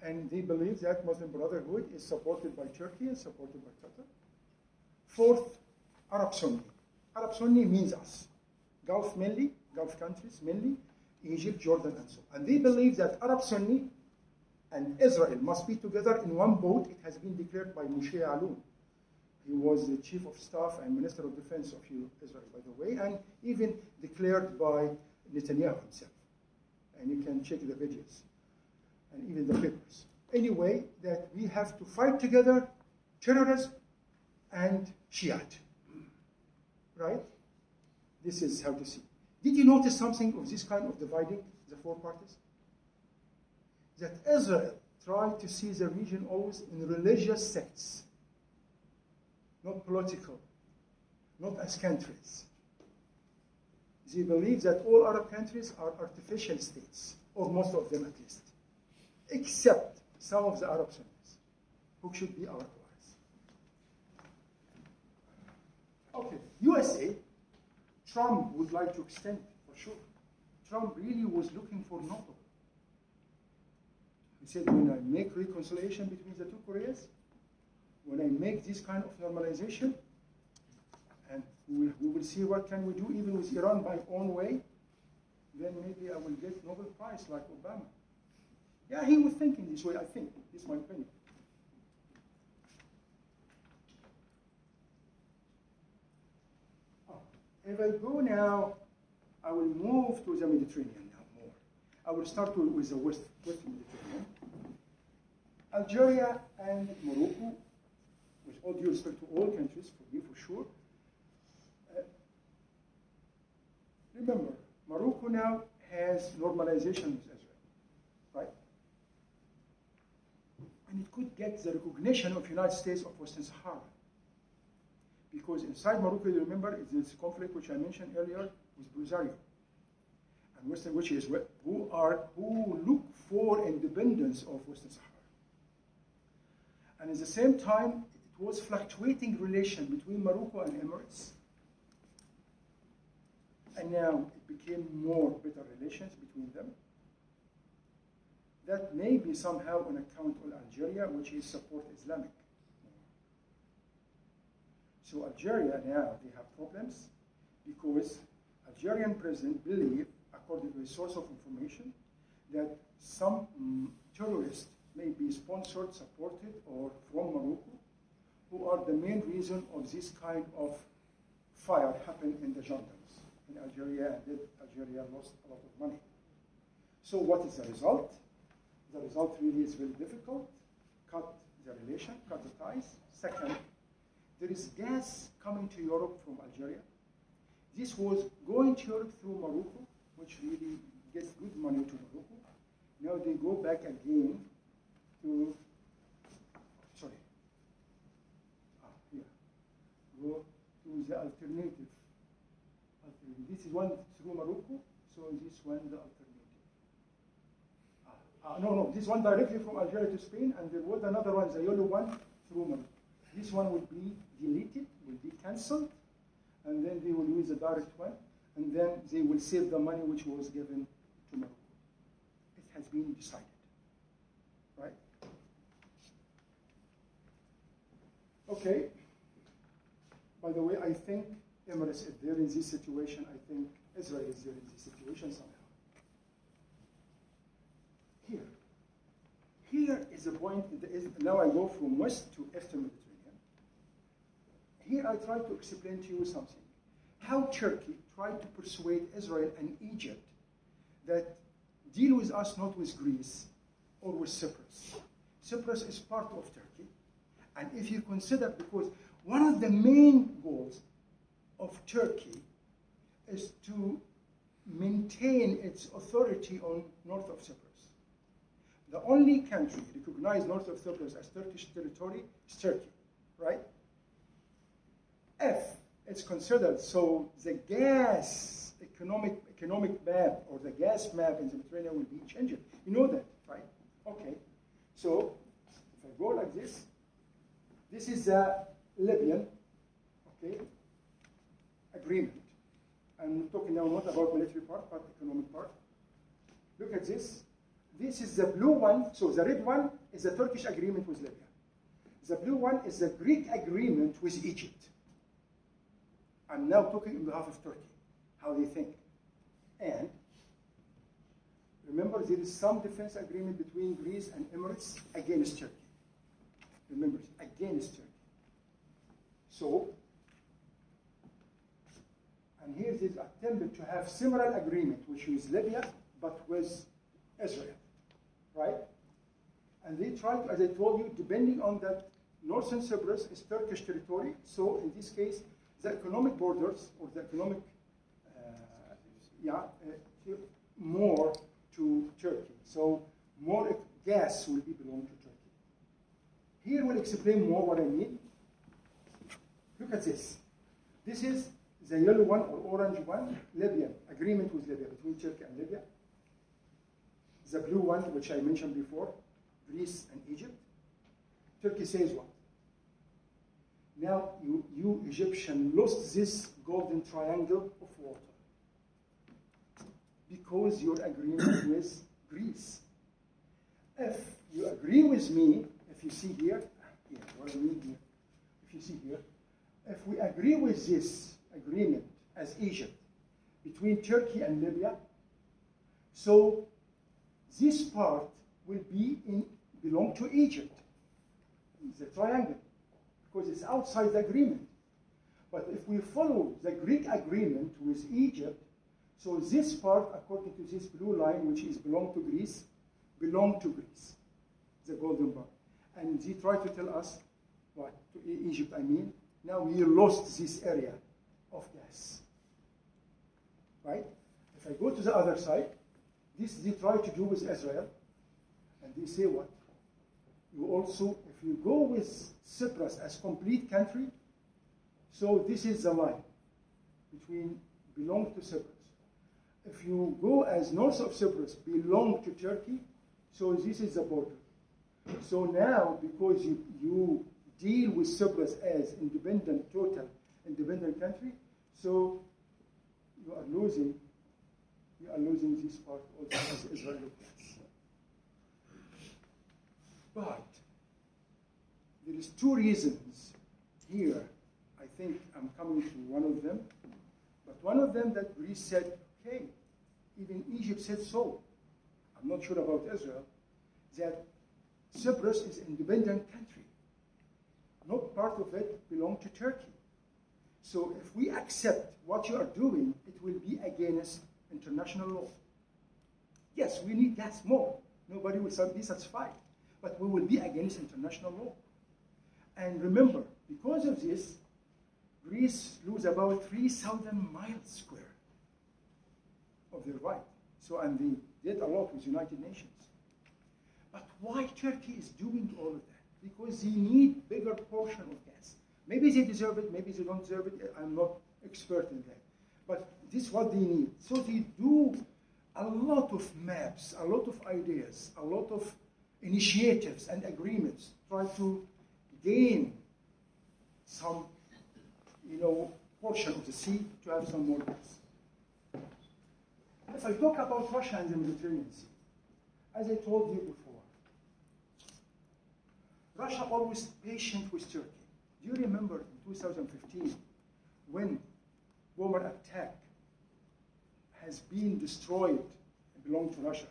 And they believe that Muslim Brotherhood is supported by Turkey and supported by Qatar. Fourth, Arab Sunni. Arab Sunni means us. Gulf mainly, Gulf countries mainly, Egypt, Jordan, and so on. And they believe that Arab Sunni and Israel must be together in one boat. It has been declared by Moshe Alon. He was the chief of staff and minister of defense of Israel, by the way, and even declared by Netanyahu himself. And you can check the videos and even the papers. Anyway, that we have to fight together terrorism and Shiite. Right? This is how to see. Did you notice something of this kind of dividing the four parties? That Israel tried to see the region always in religious sects, not political, not as countries. They believe that all Arab countries are artificial states, or most of them at least, except some of the Arab Sunnis, who should be our allies. Okay, USA, Trump would like to extend it, for sure. Trump really was looking for NATO. He said, when I make reconciliation between the two Koreas, when I make this kind of normalization, and we will see what can we do even with Iran my own way, then maybe I will get Nobel Prize like Obama. Yeah, he was thinking this way, I think. This is my opinion. If I go now, I will move to the Mediterranean now more. I will start with the West Mediterranean. Algeria and Morocco, with all due respect to all countries, for me for sure. Remember, Morocco now has normalization with Israel, right? And it could get the recognition of the United States of Western Sahara. Because inside Morocco, you remember, is this conflict which I mentioned earlier with Polisario, and Western, which is who look for independence of Western Sahara. And at the same time, it was fluctuating relation between Morocco and Emirates. And now it became more better relations between them. That may be somehow on account of Algeria, which is support Islamic. So Algeria now, they have problems because Algerian president believe, according to a source of information, that some terrorists may be sponsored, supported, or from Morocco, who are the main reason of this kind of fire happened in the jungles in Algeria, and Algeria lost a lot of money. So what is the result? The result really is very difficult. Cut the relation, cut the ties. Second, there is gas coming to Europe from Algeria. This was going to Europe through Morocco, which really gets good money to Morocco. Now they go back again to, go to the alternative. This is one through Morocco, so this one the alternative. No, this one directly from Algeria to Spain, and there was another one, the yellow one, through Morocco. This one will be deleted, will be cancelled, and then they will use a direct one, and then they will save the money which was given to Morocco. It has been decided, right? Okay. By the way, I think Emirates, if they're in this situation, I think Israel is there in this situation somehow. Here is a point, now I go from west to eastern Mediterranean. Here I try to explain to you something. How Turkey tried to persuade Israel and Egypt that deal with us not with Greece or with Cyprus. Cyprus is part of Turkey. And if you consider, because one of the main goals of Turkey is to maintain its authority on north of Cyprus. The only country recognized north of Cyprus as Turkish territory is Turkey, right? If it's considered, so the gas economic map or the gas map in the Mediterranean will be changed. You know that, right? Okay. So if I go like this is the Libyan, okay, agreement. I'm talking now not about military part, but economic part. Look at this. This is the blue one. So the red one is the Turkish agreement with Libya. The blue one is the Greek agreement with Egypt. I'm now talking on behalf of Turkey, how they think. And remember, there is some defense agreement between Greece and Emirates against Turkey. Remember, against Turkey. So, and here is attempt to have similar agreement, which is Libya, but with Israel, right? And they tried, as I told you, depending on that, northern Cyprus is Turkish territory. So in this case, the economic borders or the economic, more to Turkey. So more gas will be belong to Turkey. Here we'll explain more what I mean. Look at this. This is the yellow one or orange one, Libya, agreement with Libya, between Turkey and Libya. The blue one, which I mentioned before, Greece and Egypt. Turkey says what? Now you Egyptian lost this golden triangle of water because your agreement with Greece. If you agree with me, if you see here, what I mean here, if you see here, if we agree with this agreement as Egypt between Turkey and Libya, so this part will belong to Egypt, the triangle, because it's outside the agreement. But if we follow the Greek agreement with Egypt, so this part, according to this blue line, which is belong to Greece, the golden bar. And they try to tell us, what, to Egypt, I mean, now we lost this area of gas, right? If I go to the other side, this they try to do with Israel, and they say what? You also, if you go with Cyprus as complete country, so this is the line between belong to Cyprus. If you go as north of Cyprus, belong to Turkey, so this is the border. So now, because you deal with Cyprus as total independent country, so you are losing this part also as Israel. But there is two reasons here. I think I'm coming to one of them. But one of them that Greece said, okay, even Egypt said so. I'm not sure about Israel, that Cyprus is an independent country. Not part of it belong to Turkey. So if we accept what you are doing, it will be against international law. Yes, we need gas more. Nobody will be satisfied. But we will be against international law. And remember, because of this, Greece lose about 3,000 miles square of their right. So, and they did a lot with United Nations. But why Turkey is doing all of that? Because they need bigger portion of gas. Maybe they deserve it, maybe they don't deserve it. I'm not expert in that. But this is what they need. So they do a lot of maps, a lot of ideas, a lot of initiatives and agreements, try to gain some, portion of the sea to have some more gas. If I talk about Russia and the Mediterranean Sea, as I told you before, Russia always patient with Turkey. Do you remember in 2015 when bomber attack has been destroyed and belonged to Russia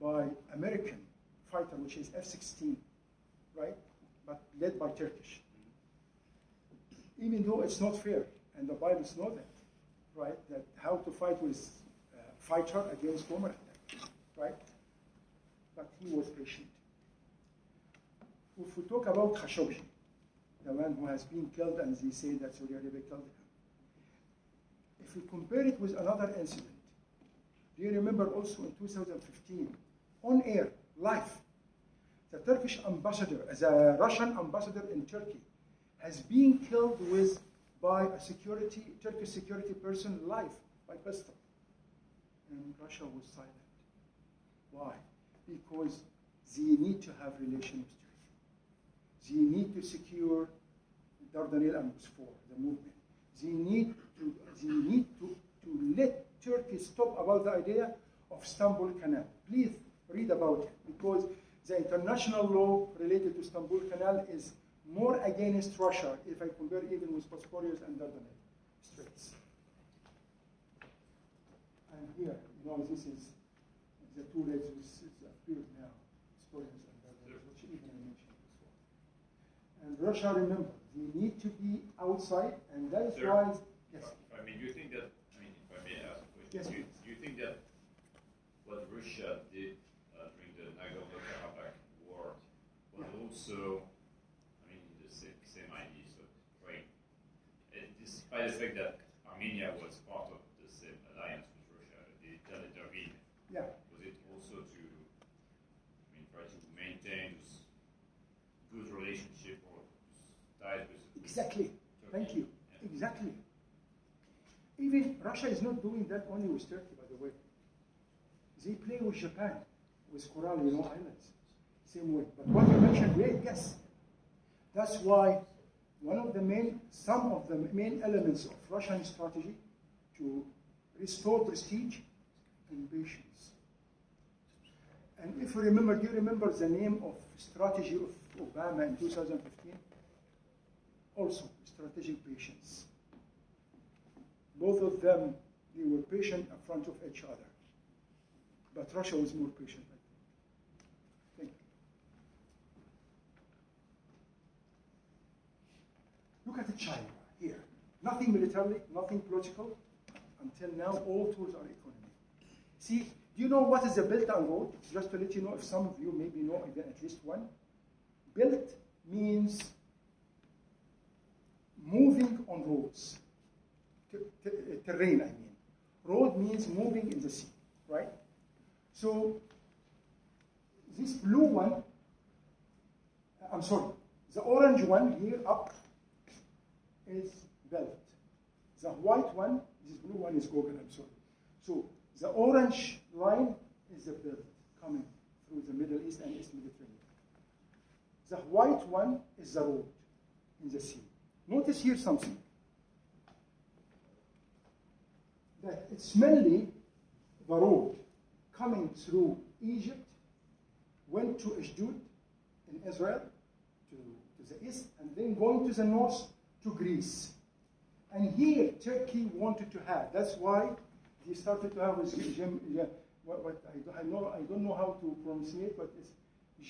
by American fighter, which is F-16, right? But led by Turkish. Even though it's not fair, and the Bibles know that, right? That how to fight with fighter against bomber attack, right? But he was patient. If we talk about Khashoggi, the man who has been killed, and they say that Saudi Arabia killed him. If we compare it with another incident, do you remember also in 2015, on air, live, the Turkish ambassador, as a Russian ambassador in Turkey, has been killed by a Turkish security person live by pistol. And Russia was silent. Why? Because they need to have relations with Turkey. They need to secure Dardanelles and Bosphore, the movement. They need to let Turkey stop about the idea of Istanbul Canal. Please read about it, because the international law related to Istanbul Canal is more against Russia if I compare even with Bosphorus and Dardanelles Straits. And here, this is the two legs which appeared now, Bosphorus and Dardanelles, which even I mentioned before. And Russia, remember, they need to be outside, and that is Sir, why. Yes. I mean, do you think that? I mean, if I may ask a question, Yes. do you think that what Russia did during the Nagorno-Karabakh war was also, I mean, the same idea, so right? Despite the fact that Armenia was part of the same alliance with Russia, the intervened. Yeah. Was it also to, try to maintain this good relationship or ties with? Exactly. Turkey? Thank you. Yeah. Exactly. Even Russia is not doing that only with Turkey, by the way. They play with Japan, with Coral, islands, same way. But what you mentioned, yes. That's why some of the main elements of Russian strategy to restore prestige and patience. And if you remember, do you remember the name of strategy of Obama in 2015? Also, strategic patience. Both of them, they were patient in front of each other. But Russia was more patient, I think. Look at China here. Nothing militarily, nothing political. Until now, all tools are economy. See, do you know what is the Belt and Road? Just to let you know, if some of you maybe know even at least one. Belt means moving on roads. Terrain, I mean. Road means moving in the sea, right? So, this blue one, the orange one here up is belt. The white one, this blue one is Google, I'm sorry. So, the orange line is the belt coming through the Middle East and East Mediterranean. The white one is the road in the sea. Notice here something. That it's mainly the road coming through Egypt, went to Ashdod in Israel, to the east, and then going to the north to Greece. And here Turkey wanted to have. That's why they started to have I don't know how to pronounce it, but it's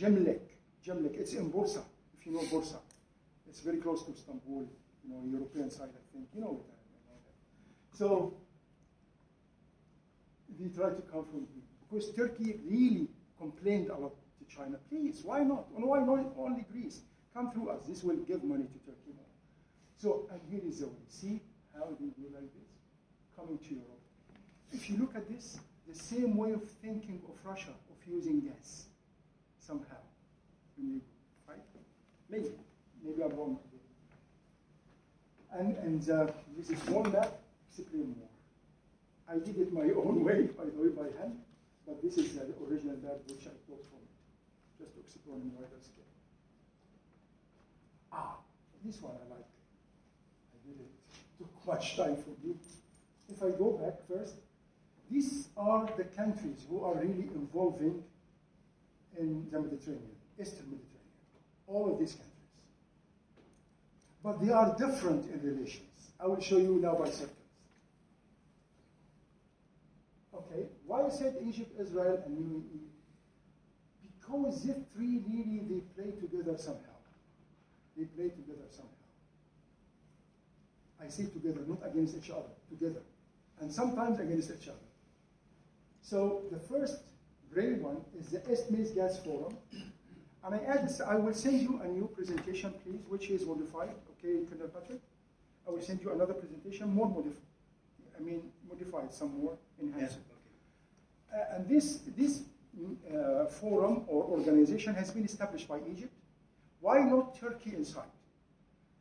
Gemlek. It's in Bursa, if you know Bursa. It's very close to Istanbul, European side, I think. You know that. So they tried to come from here. Because Turkey really complained a lot to China. Please, why not? Why not only Greece? Come through us. This will give money to Turkey more. So, and here is the way. See how they do like this? Coming to Europe. If you look at this, the same way of thinking of Russia, of using gas, somehow. Right? Maybe I'm wrong again. And this is one map, explain more. I did it my own way, by the way, by hand, but this is the original map which I took from it, just to explain in wider scale. This one I like. much time for me. If I go back first, these are the countries who are really involving in the Mediterranean, Eastern Mediterranean, all of these countries. But they are different in relations. I will show you now by sectors. Okay, why I said Egypt, Israel, and UAE? Because these three really, they play together somehow. They play together somehow. I say together, not against each other, together. And sometimes against each other. So the first gray one is the East Gas Forum. And I will send you a new presentation, please, which is modified. Okay, Colonel Patrick? I will send you another presentation, more modified. Modified some more, enhanced. Yeah, okay. And this forum or organization has been established by Egypt. Why not Turkey inside?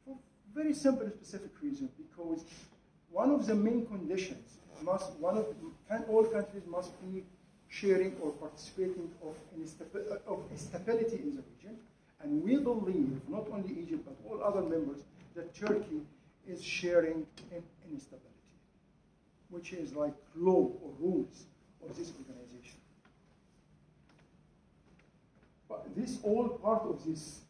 For very simple and specific reason, because one of the main conditions all countries must be sharing or participating of stability in the region. And we believe, not only Egypt, but all other members, that Turkey is sharing in instability, which is like law or rules of this organization. But this all part of this,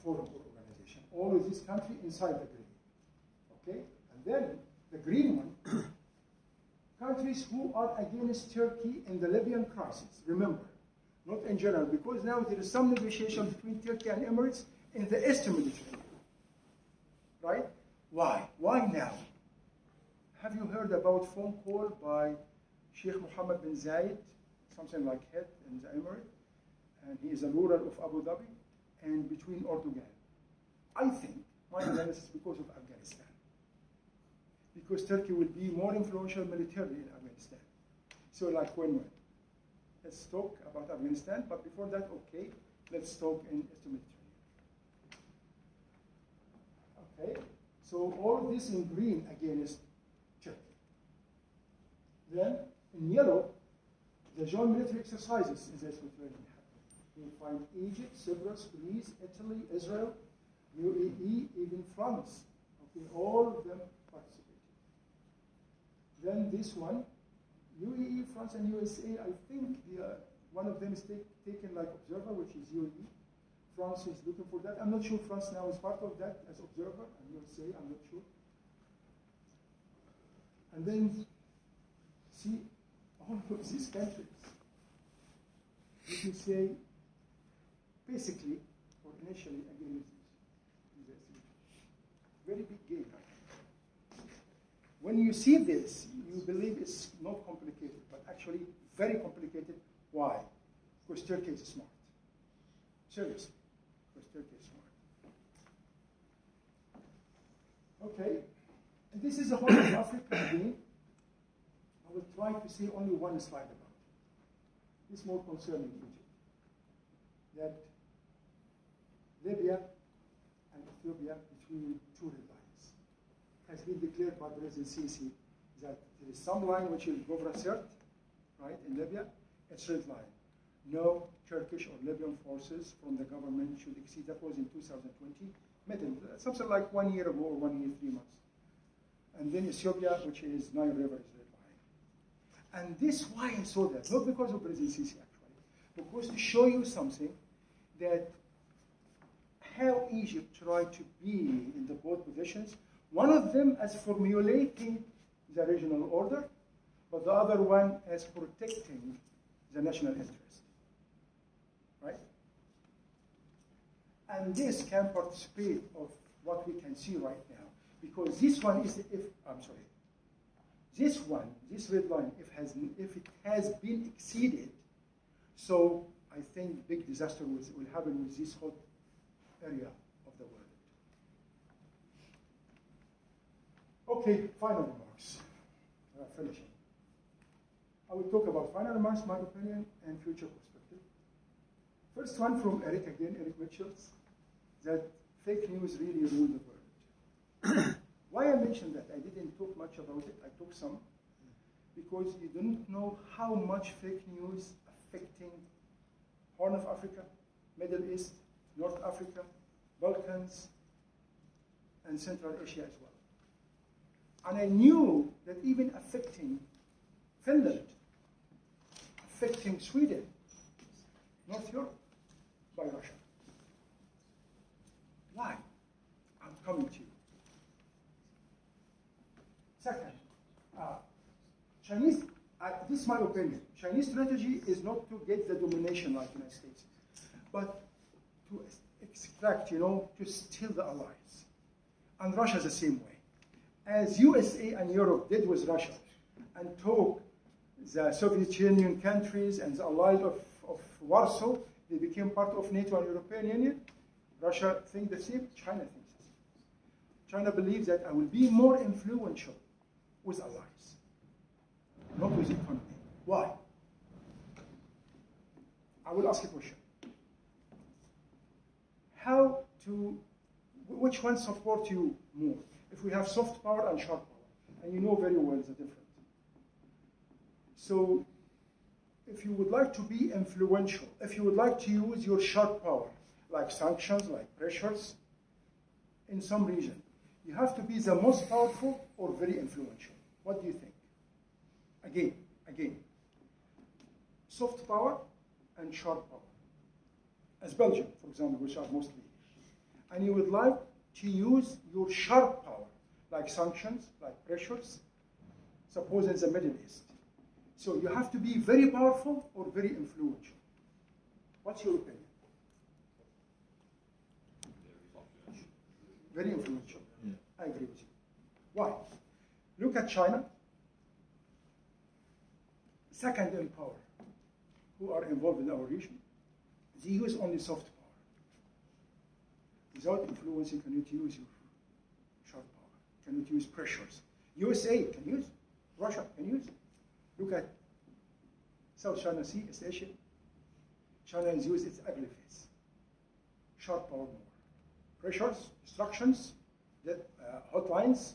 forum or organization. All of this country inside the green. Okay? And then the green one, countries who are against Turkey in the Libyan crisis. Remember, not in general, because now there is some negotiation between Turkey and Emirates in the Eastern Mediterranean. Right? Why? Why now? Have you heard about phone call by Sheikh Mohammed bin Zayed, something like head in the Emirates, and he is a ruler of Abu Dhabi, and between Erdogan? I think, my analysis, because of Afghanistan. Because Turkey will be more influential militarily in Afghanistan. So like win-win. Let's talk about Afghanistan, but before that, okay, let's talk in Eastern Mediterranean. Okay, so all of this in green against Turkey. Then in yellow, the joint military exercises in the Eastern Mediterranean happen. You find Egypt, Cyprus, Greece, Italy, Israel, UAE, even France. Okay, all of them participated. Then this one, UAE, France, and USA, I think one of them is taken like observer, which is UAE. France is looking for that. I'm not sure France now is part of that as observer, and USA, I'm not sure. And then, see, all of these countries, you can say, basically, or initially, again, very big game. When you see this, you believe it's not complicated, but actually very complicated. Why? Because Turkey is smart. Seriously, because Turkey is smart. Okay, and this is the whole of Africa again. I will try to say only one slide about it. This is more concerning Egypt. That Libya and Ethiopia between two red lines has been declared by President Sisi that there is some line which is Govra right, in Libya, it's red line. No Turkish or Libyan forces from the government should exceed, that was in 2020, something like 1 year ago or 1 year, 3 months. And then Ethiopia, which is Nile River, is red line. And this, why I saw that, not because of President Sisi actually, because to show you something that how Egypt tried to be in the both positions, one of them as formulating the regional order, but the other one as protecting the national interest, right? And this can participate of what we can see right now, because this one is, this one, this red line, if it has been exceeded, so I think big disaster will happen with this whole area of the world. Okay, final remarks. Finishing. I will talk about final remarks, my opinion, and future perspective. First one from Eric Mitchell's, that fake news really rule the world. Why I mentioned that? I didn't talk much about it. I took some, because you don't know how much fake news affecting Horn of Africa, Middle East, North Africa, Balkans, and Central Asia as well. And I knew that even affecting Finland, affecting Sweden, North Europe, by Russia. Why? I'm coming to you. Second, Chinese, this is my opinion, Chinese strategy is not to get the domination like the United States, but to extract, to steal the allies. And Russia is the same way. As USA and Europe did with Russia and took the Soviet Union countries and the allies of Warsaw, they became part of NATO and European Union. Russia thinks the same, China thinks the same. China believes that I will be more influential with allies, not with the economy. Why? I will ask a question. Which one supports you more? If we have soft power and sharp power, and you know very well the difference. So, if you would like to be influential, if you would like to use your sharp power, like sanctions, like pressures, in some region, you have to be the most powerful or very influential. What do you think? Again, soft power and sharp power. As Belgium, for example, which are mostly here. And you would like to use your sharp power, like sanctions, like pressures, suppose in the Middle East. So you have to be very powerful or very influential. What's your opinion? Very influential. Yeah. I agree with you. Why? Look at China, second in power, who are involved in our region. They use only soft power. Without influencing, cannot use your sharp power, cannot use pressures. USA can use, Russia can use. Look at South China Sea, East Asia. China has used its ugly face. Sharp power more. Pressures, instructions, hotlines,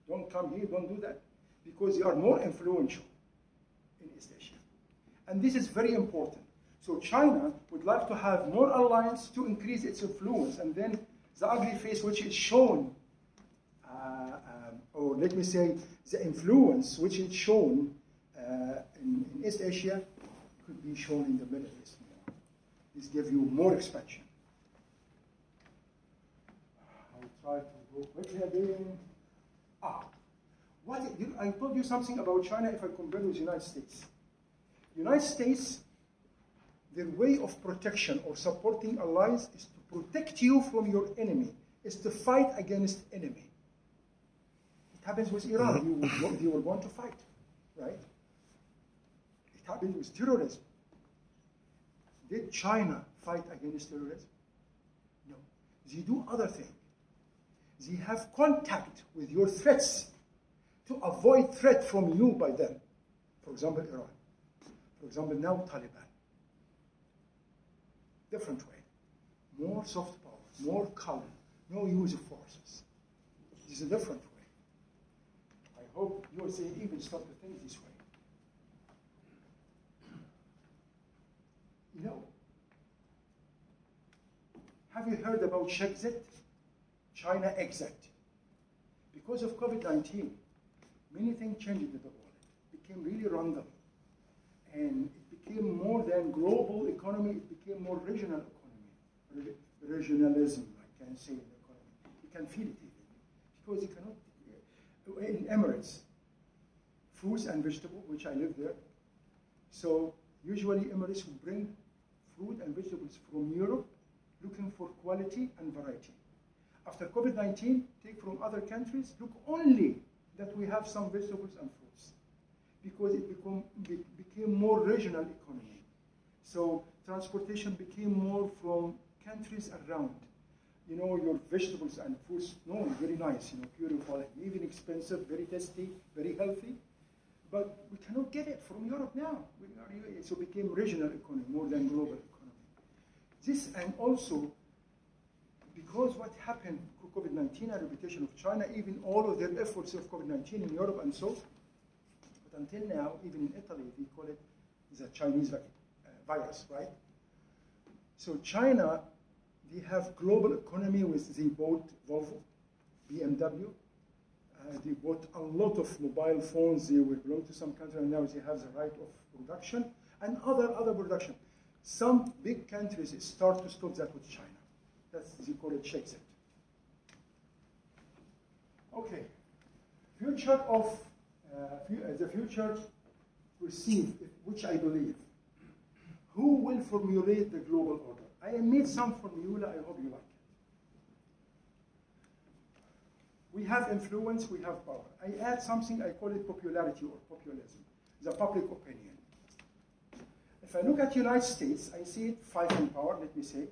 don't come here, don't do that, because they are more influential in East Asia. And this is very important. So China would like to have more alliance to increase its influence, and then the ugly face which is shown, or let me say, the influence which is shown in East Asia could be shown in the Middle East more. This gives you more expansion. I'll try to go quickly again. I told you something about China if I compare with the United States. United States, their way of protection or supporting allies is to protect you from your enemy, is to fight against enemy. It happens with Iran. You were going to fight, right? It happened with terrorism. Did China fight against terrorism? No. They do other things. They have contact with your threats to avoid threat from you by them. For example, Iran. For example, now Taliban. Different way. More soft power, more calm, no use of forces. This is a different way. I hope USA even start to think this way. Have you heard about Shexit? China exit. Because of COVID-19, many things changed in the world. It became really random. And it became more than global economy, it became more regional economy. Regionalism, I can say in the economy. You can feel it even. Because you cannot, in Emirates, fruits and vegetables, which I live there. So usually Emirates will bring fruit and vegetables from Europe, looking for quality and variety. After COVID-19, take from other countries, look only that we have some vegetables and fruits, because it became more regional economy. So transportation became more from countries around. Your vegetables and fruits, very nice, purified, even expensive, very tasty, very healthy. But we cannot get it from Europe now. So it became regional economy more than global economy. This, and also, because what happened to COVID-19 and reputation of China, even all of their efforts of COVID-19 in Europe and so, but until now, even in Italy, they call it the Chinese virus, right? So China, they have global economy with, they bought Volvo, BMW, They bought a lot of mobile phones. They were belong to some country, and now they have the right of production and other production. Some big countries start to stop that with China. That's, they call it Shexit. Okay, future of the future perceived, which I believe. Who will formulate the global order? I made some formula. I hope you like it. We have influence, we have power. I add something, I call it popularity or populism, the public opinion. If I look at United States, I see it 5 in power, let me say.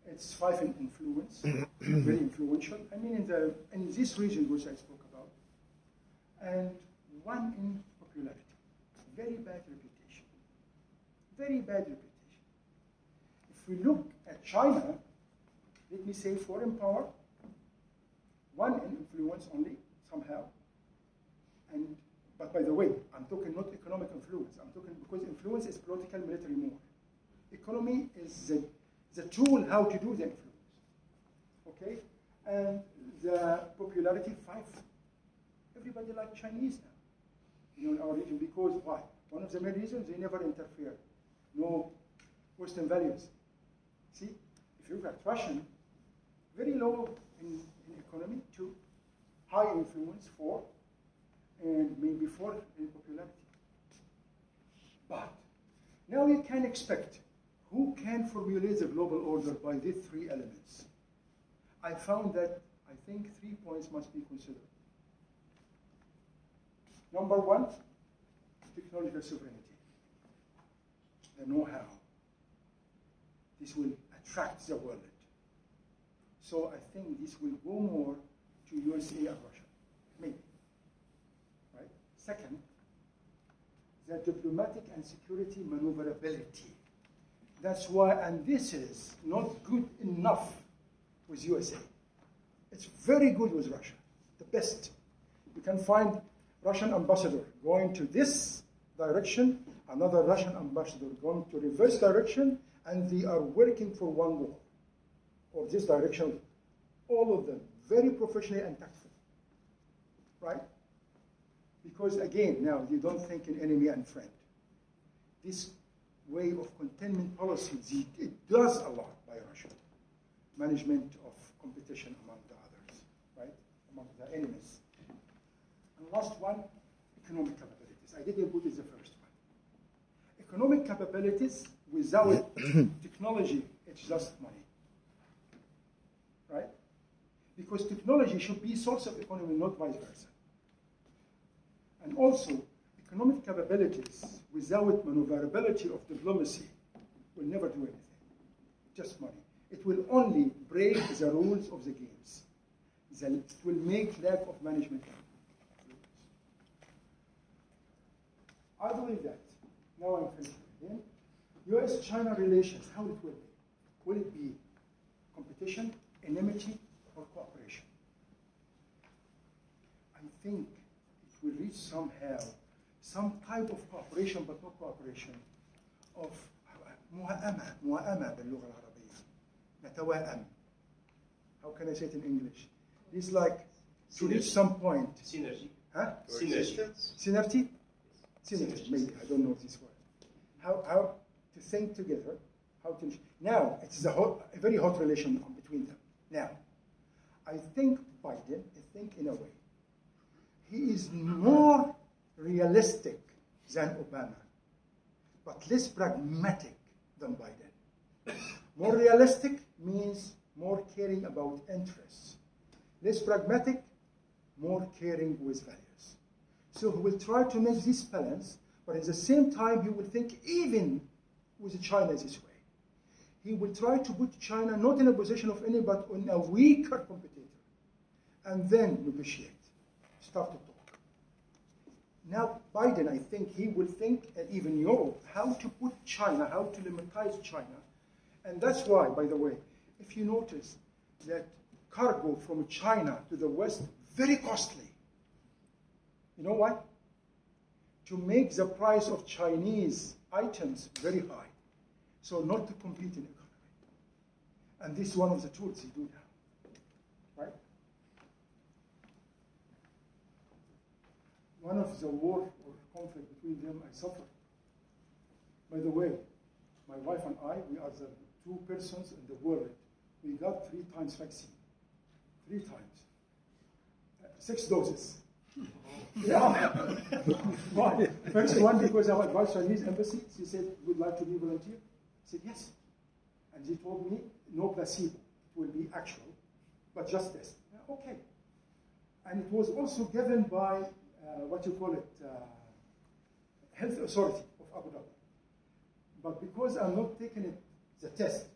It's 5 in influence, very influential. I mean, in this region which I spoke about. And 1 in popularity. Very bad reputation. Very bad reputation. If we look at China, let me say 4 in power, 1 in influence only, somehow. But by the way, I'm talking not economic influence. I'm talking because influence is political, military more. Economy is the tool how to do the influence. Okay? And the popularity 5. Everybody like Chinese now, in our region, because why? One of the main reasons, they never interfere. No Western values. See, if you look at Russian, very low in economy, 2, high influence, 4, and maybe 4 in popularity. But now you can expect who can formulate the global order by these 3 elements. I found that I think 3 points must be considered. Number 1, technological sovereignty, the know-how. This will attract the world. So I think this will go more to USA and Russia, maybe. Right? Second, the diplomatic and security maneuverability. That's why, and this is not good enough with USA. It's very good with Russia, the best. You can find Russian ambassador going to this direction, another Russian ambassador going to reverse direction, and they are working for one war, or this direction. All of them very professional and tactful, right? Because again, now they don't think in enemy and friend. This way of containment policy, it does a lot by Russia. Management of competition among the others, right? Among the enemies. And last one, economic capabilities. I didn't put it the first one. Economic capabilities without technology, it's just money, right? Because technology should be source of economy, not vice versa. And also, economic capabilities without maneuverability of diplomacy will never do anything. Just money. It will only break the rules of the games. It will make lack of management. I believe that. Now I'm finishing again. US-China relations, how it will be? Will it be competition, enmity, or cooperation? I think it will reach somehow some type of cooperation, but not cooperation, of موائمة باللغة العربية. نتوائم. How can I say it in English? It's like to reach some point. Synergy. Huh? Synergy. Synergy? Synergy, maybe, I don't know this word. How to think together, how to... Now, it's a very hot relation between them. Now, I think Biden, in a way, he is more realistic than Obama, but less pragmatic than Biden. More realistic means more caring about interests. Less pragmatic, more caring with values. So he will try to make this balance, but at the same time, he will think even with China this way. He will try to put China not in a position of any, but on a weaker competitor, and then negotiate, start to talk. Now, Biden, I think he will think, and even Europe, how to put China, how to limitize China. And that's why, by the way, if you notice that cargo from China to the West, very costly. You know why? To make the price of Chinese items very high. So not to compete in economy. And this is one of the tools he do now. Right? one of the war or conflict between them, I suffered. By the way, my wife and I, we are the 2 persons in the world. We got 3 times vaccine. 3 times. 6 doses. Yeah. Why? First one, because I advised Chinese embassy. She said, would like to be volunteer? I said, yes. And she told me, no placebo. It will be actual, but just test. Yeah, okay. And it was also given by, Health Authority of Abu Dhabi. But because I'm not taking it, the test,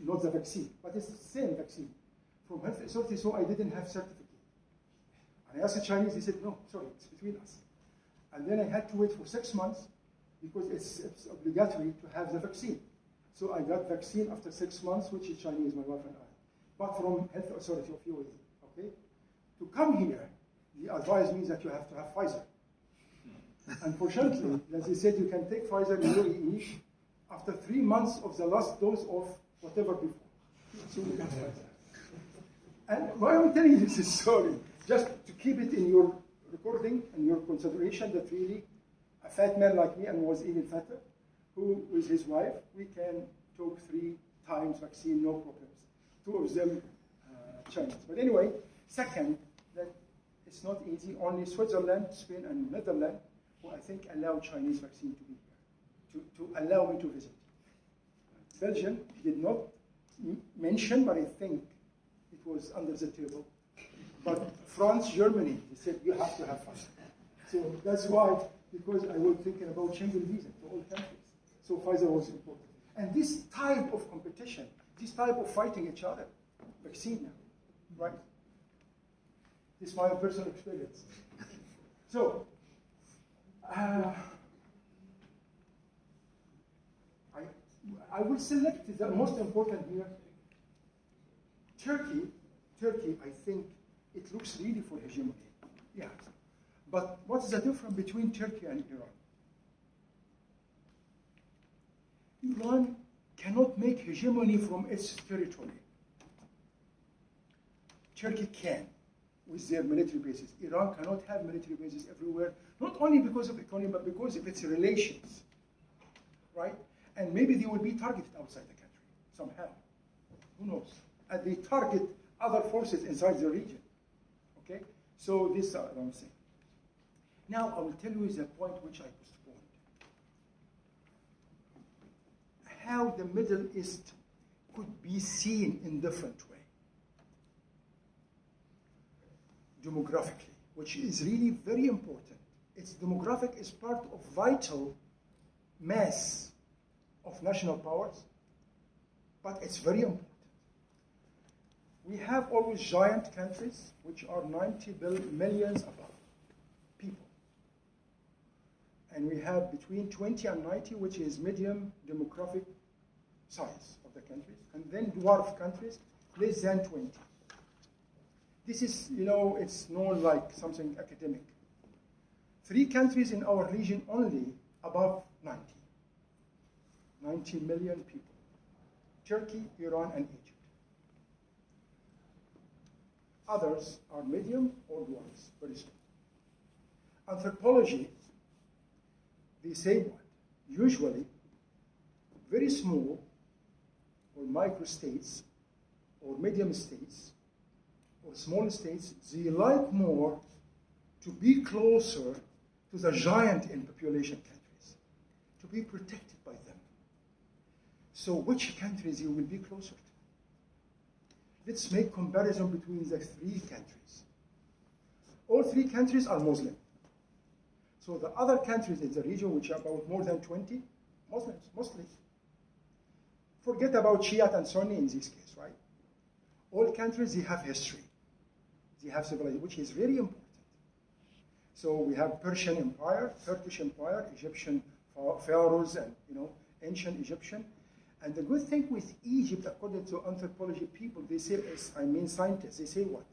not the vaccine, but it's the same vaccine from Health Authority, so I didn't have certificate. And I asked the Chinese, he said, no, sorry, it's between us. And then I had to wait for 6 months because it's obligatory to have the vaccine. So I got vaccine after 6 months, which is Chinese, my wife and I, but from Health Authority of UAE, okay? To come here, they advised me that you have to have Pfizer. Unfortunately, as they said, you can take Pfizer in UAE after 3 months of the last dose of whatever before. So we got Pfizer. And why I'm telling you this story, just to keep it in your recording and your consideration that really a fat man like me and was even fatter, who with his wife, we can took 3 times vaccine, no problems. 2 of them Chinese. But anyway, second, that it's not easy. Only Switzerland, Spain, and Netherlands, who I think allow Chinese vaccine to be here, to allow me to visit. Belgium did not mention, but I think it was under the table. But France, Germany, they said you have to have Pfizer. So that's why, because I was thinking about Schengen visa to all countries. So Pfizer was important. And this type of competition, this type of fighting each other, vaccine now, right? This is my personal experience. So, I will select the most important here. Turkey, I think it looks really for hegemony. Yeah. But what is the difference between Turkey and Iran? Iran cannot make hegemony from its territory. Turkey can, with their military bases. Iran cannot have military bases everywhere, not only because of economy, but because of its relations, right? And maybe they will be targeted outside the country, somehow. Who knows? And they target other forces inside the region, okay? So this is what I'm saying. Now, I will tell you the point which I postponed. How the Middle East could be seen in different way. Demographically, which is really very important. Its demographic is part of vital mass of national powers, but it's very important. We have always giant countries, which are 90 millions above people. And we have between 20 and 90, which is medium demographic size of the countries, and then dwarf countries, less than 20. This is, it's known like something academic. 3 countries in our region only above 90. 90 million people. Turkey, Iran, and Egypt. Others are medium or dwarfs, very small. Anthropology, they say what? Usually, very small or micro-states or medium states or small states, they like more to be closer to the giant in population countries, to be protected by them. So which countries you will be closer to? Let's make comparison between the 3 countries. All 3 countries are Muslim. So the other countries in the region, which are about more than 20, Muslims, mostly. Forget about Shiite and Sunni in this case, right? All countries, they have history. They have civilization, which is very important. So we have Persian Empire, Turkish Empire, Egyptian pharaohs, and ancient Egyptian. And the good thing with Egypt, according to anthropology people, they say, scientists, they say what?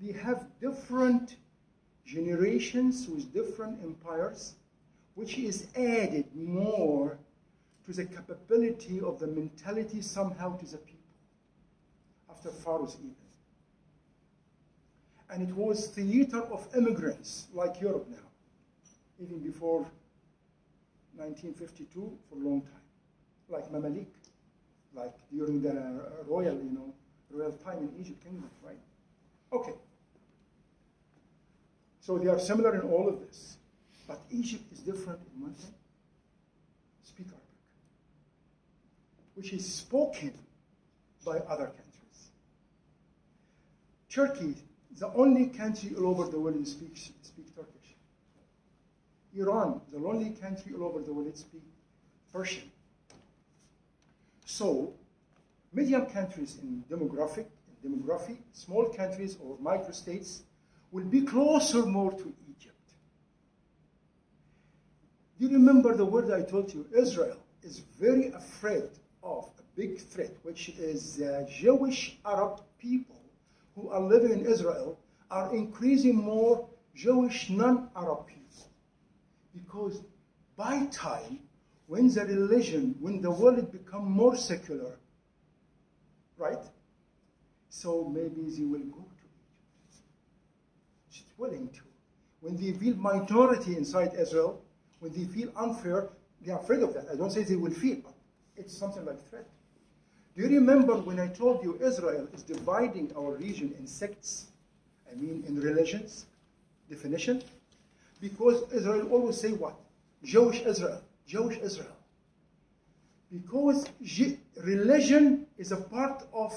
They have different generations with different empires, which is added more to the capability of the mentality somehow to the people, after pharaohs even. And it was theater of immigrants, like Europe now. even before 1952 for a long time, like Mamalik, like during the royal time in Egypt kingdom, right? Okay. So they are similar in all of this, but Egypt is different in one thing: speak Arabic, which is spoken by other countries. Turkey is the only country all over the world that speaks Turkish. Iran, the only country all over the world that speaks Persian. So, medium countries in demography, small countries or microstates will be closer more to Egypt. Do you remember the word I told you? Israel is very afraid of a big threat, which is the Jewish Arab people who are living in Israel are increasing more Jewish non-Arab people. Because by time, when the world become more secular, right? So maybe they will go to Egypt. She's willing to. When they feel minority inside Israel, when they feel unfair, they are afraid of that. I don't say they will feel, but it's something like threat. Do you remember when I told you Israel is dividing our region in sects? I mean in religions, definition? Because Israel always say what? Jewish Israel, Jewish Israel. Because religion is a part of,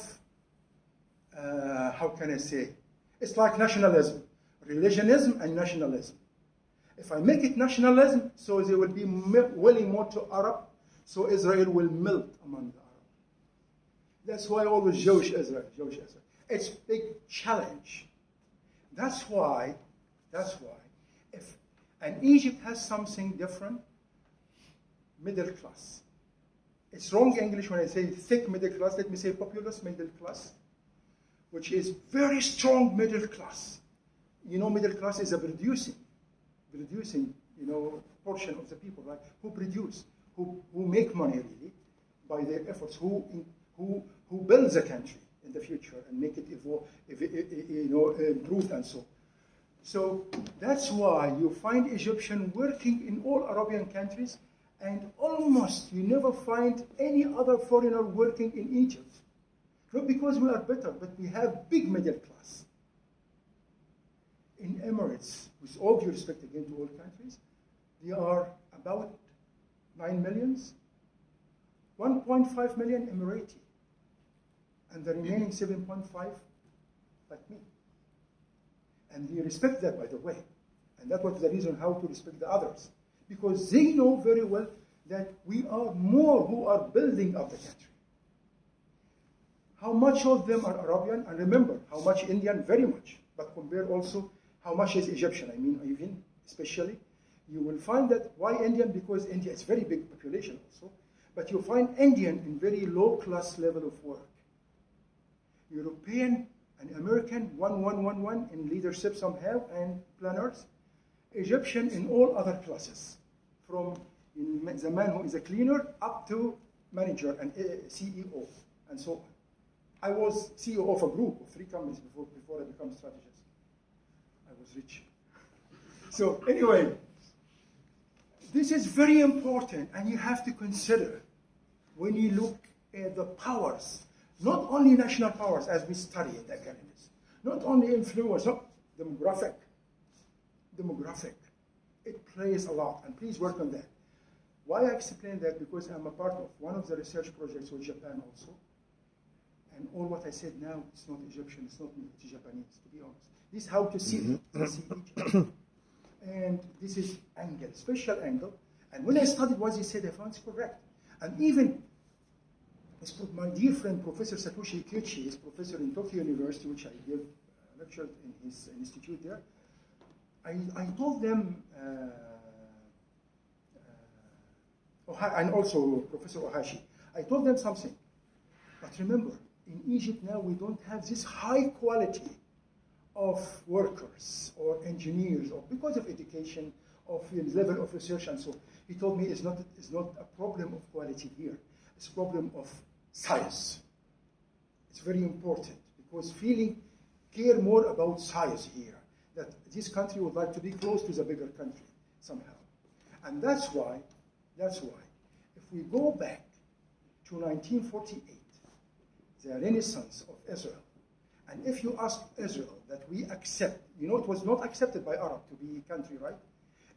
how can I say? It's like nationalism. Religionism and nationalism. If I make it nationalism, so they will be willing more to Arab, so Israel will melt among the Arab. That's why always Jewish Israel, Jewish Israel. It's a big challenge. That's why, and Egypt has something different, middle class. It's wrong English when I say thick middle class. Let me say populous middle class, which is very strong middle class. You know, middle class is a producing, portion of the people, right? Who produce, who make money really by their efforts, who builds a country in the future and make it evolve, improved and so. So that's why you find Egyptian working in all Arabian countries, and almost you never find any other foreigner working in Egypt. Not because we are better, but we have big middle class. In Emirates, with all due respect again to all countries, they are about 9 millions, 1.5 million Emirati, and the remaining 7.5 like me. And they respect that, by the way. And that was the reason how to respect the others. Because they know very well that we are more who are building up the country. How much of them are Arabian? And remember, how much Indian? Very much. But compare also how much is Egyptian. I mean, even especially, you will find that why Indian? Because India is very big population also. But you find Indian in very low class level of work. European and American, one in leadership somehow and planners. Egyptian in all other classes, from the man who is a cleaner up to manager and CEO and so on. I was CEO of a group of 3 companies before I became strategist. I was rich. So anyway, this is very important, and you have to consider when you look at the powers, not only national powers as we study in the academies, not only influence, no, demographic. It plays a lot, and please work on that. Why I explain that? Because I'm a part of one of the research projects with Japan also. And all what I said now, it's not Egyptian, it's not me, it's Japanese, to be honest. This is how to see Egypt. And this is angle, special angle. And when I studied what he said, I found it's correct. And even my dear friend, Professor Satoshi Kichi, is professor in Tokyo University, which I gave lectured in his institute there. I told them, and also Professor Ohashi, I told them something. But remember, in Egypt now we don't have this high quality of workers or engineers, or because of education, of level of research and so on. He told me it's not a problem of quality here. It's a problem of size. It's very important because care more about size here. That this country would like to be close to the bigger country somehow. And that's why, if we go back to 1948, the Renaissance of Israel, and if you ask Israel that we accept, you know, it was not accepted by Arab to be a country, right?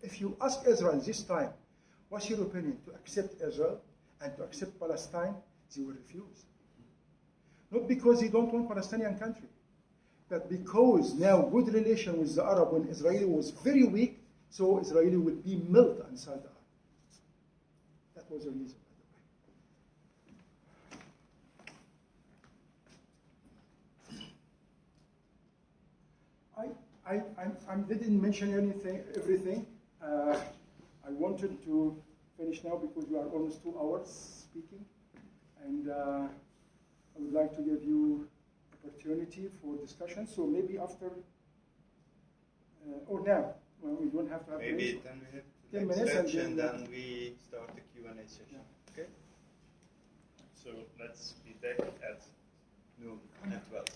If you ask Israel this time, what's your opinion to accept Israel and to accept Palestine, they will refuse. Not because they don't want Palestinian country, but because now good relation with the Arab when Israel was very weak, so Israel will be melt inside the Arab. That was the reason, by the way. I didn't mention everything. I wanted to finish now because we are almost 2 hours speaking, and I would like to give you opportunity for discussion. So maybe after or now, well, we don't have to have Maybe break. 10 minutes. 10 minutes and And then then we start the Q&A session. Okay? So let's be back at Noon at 12.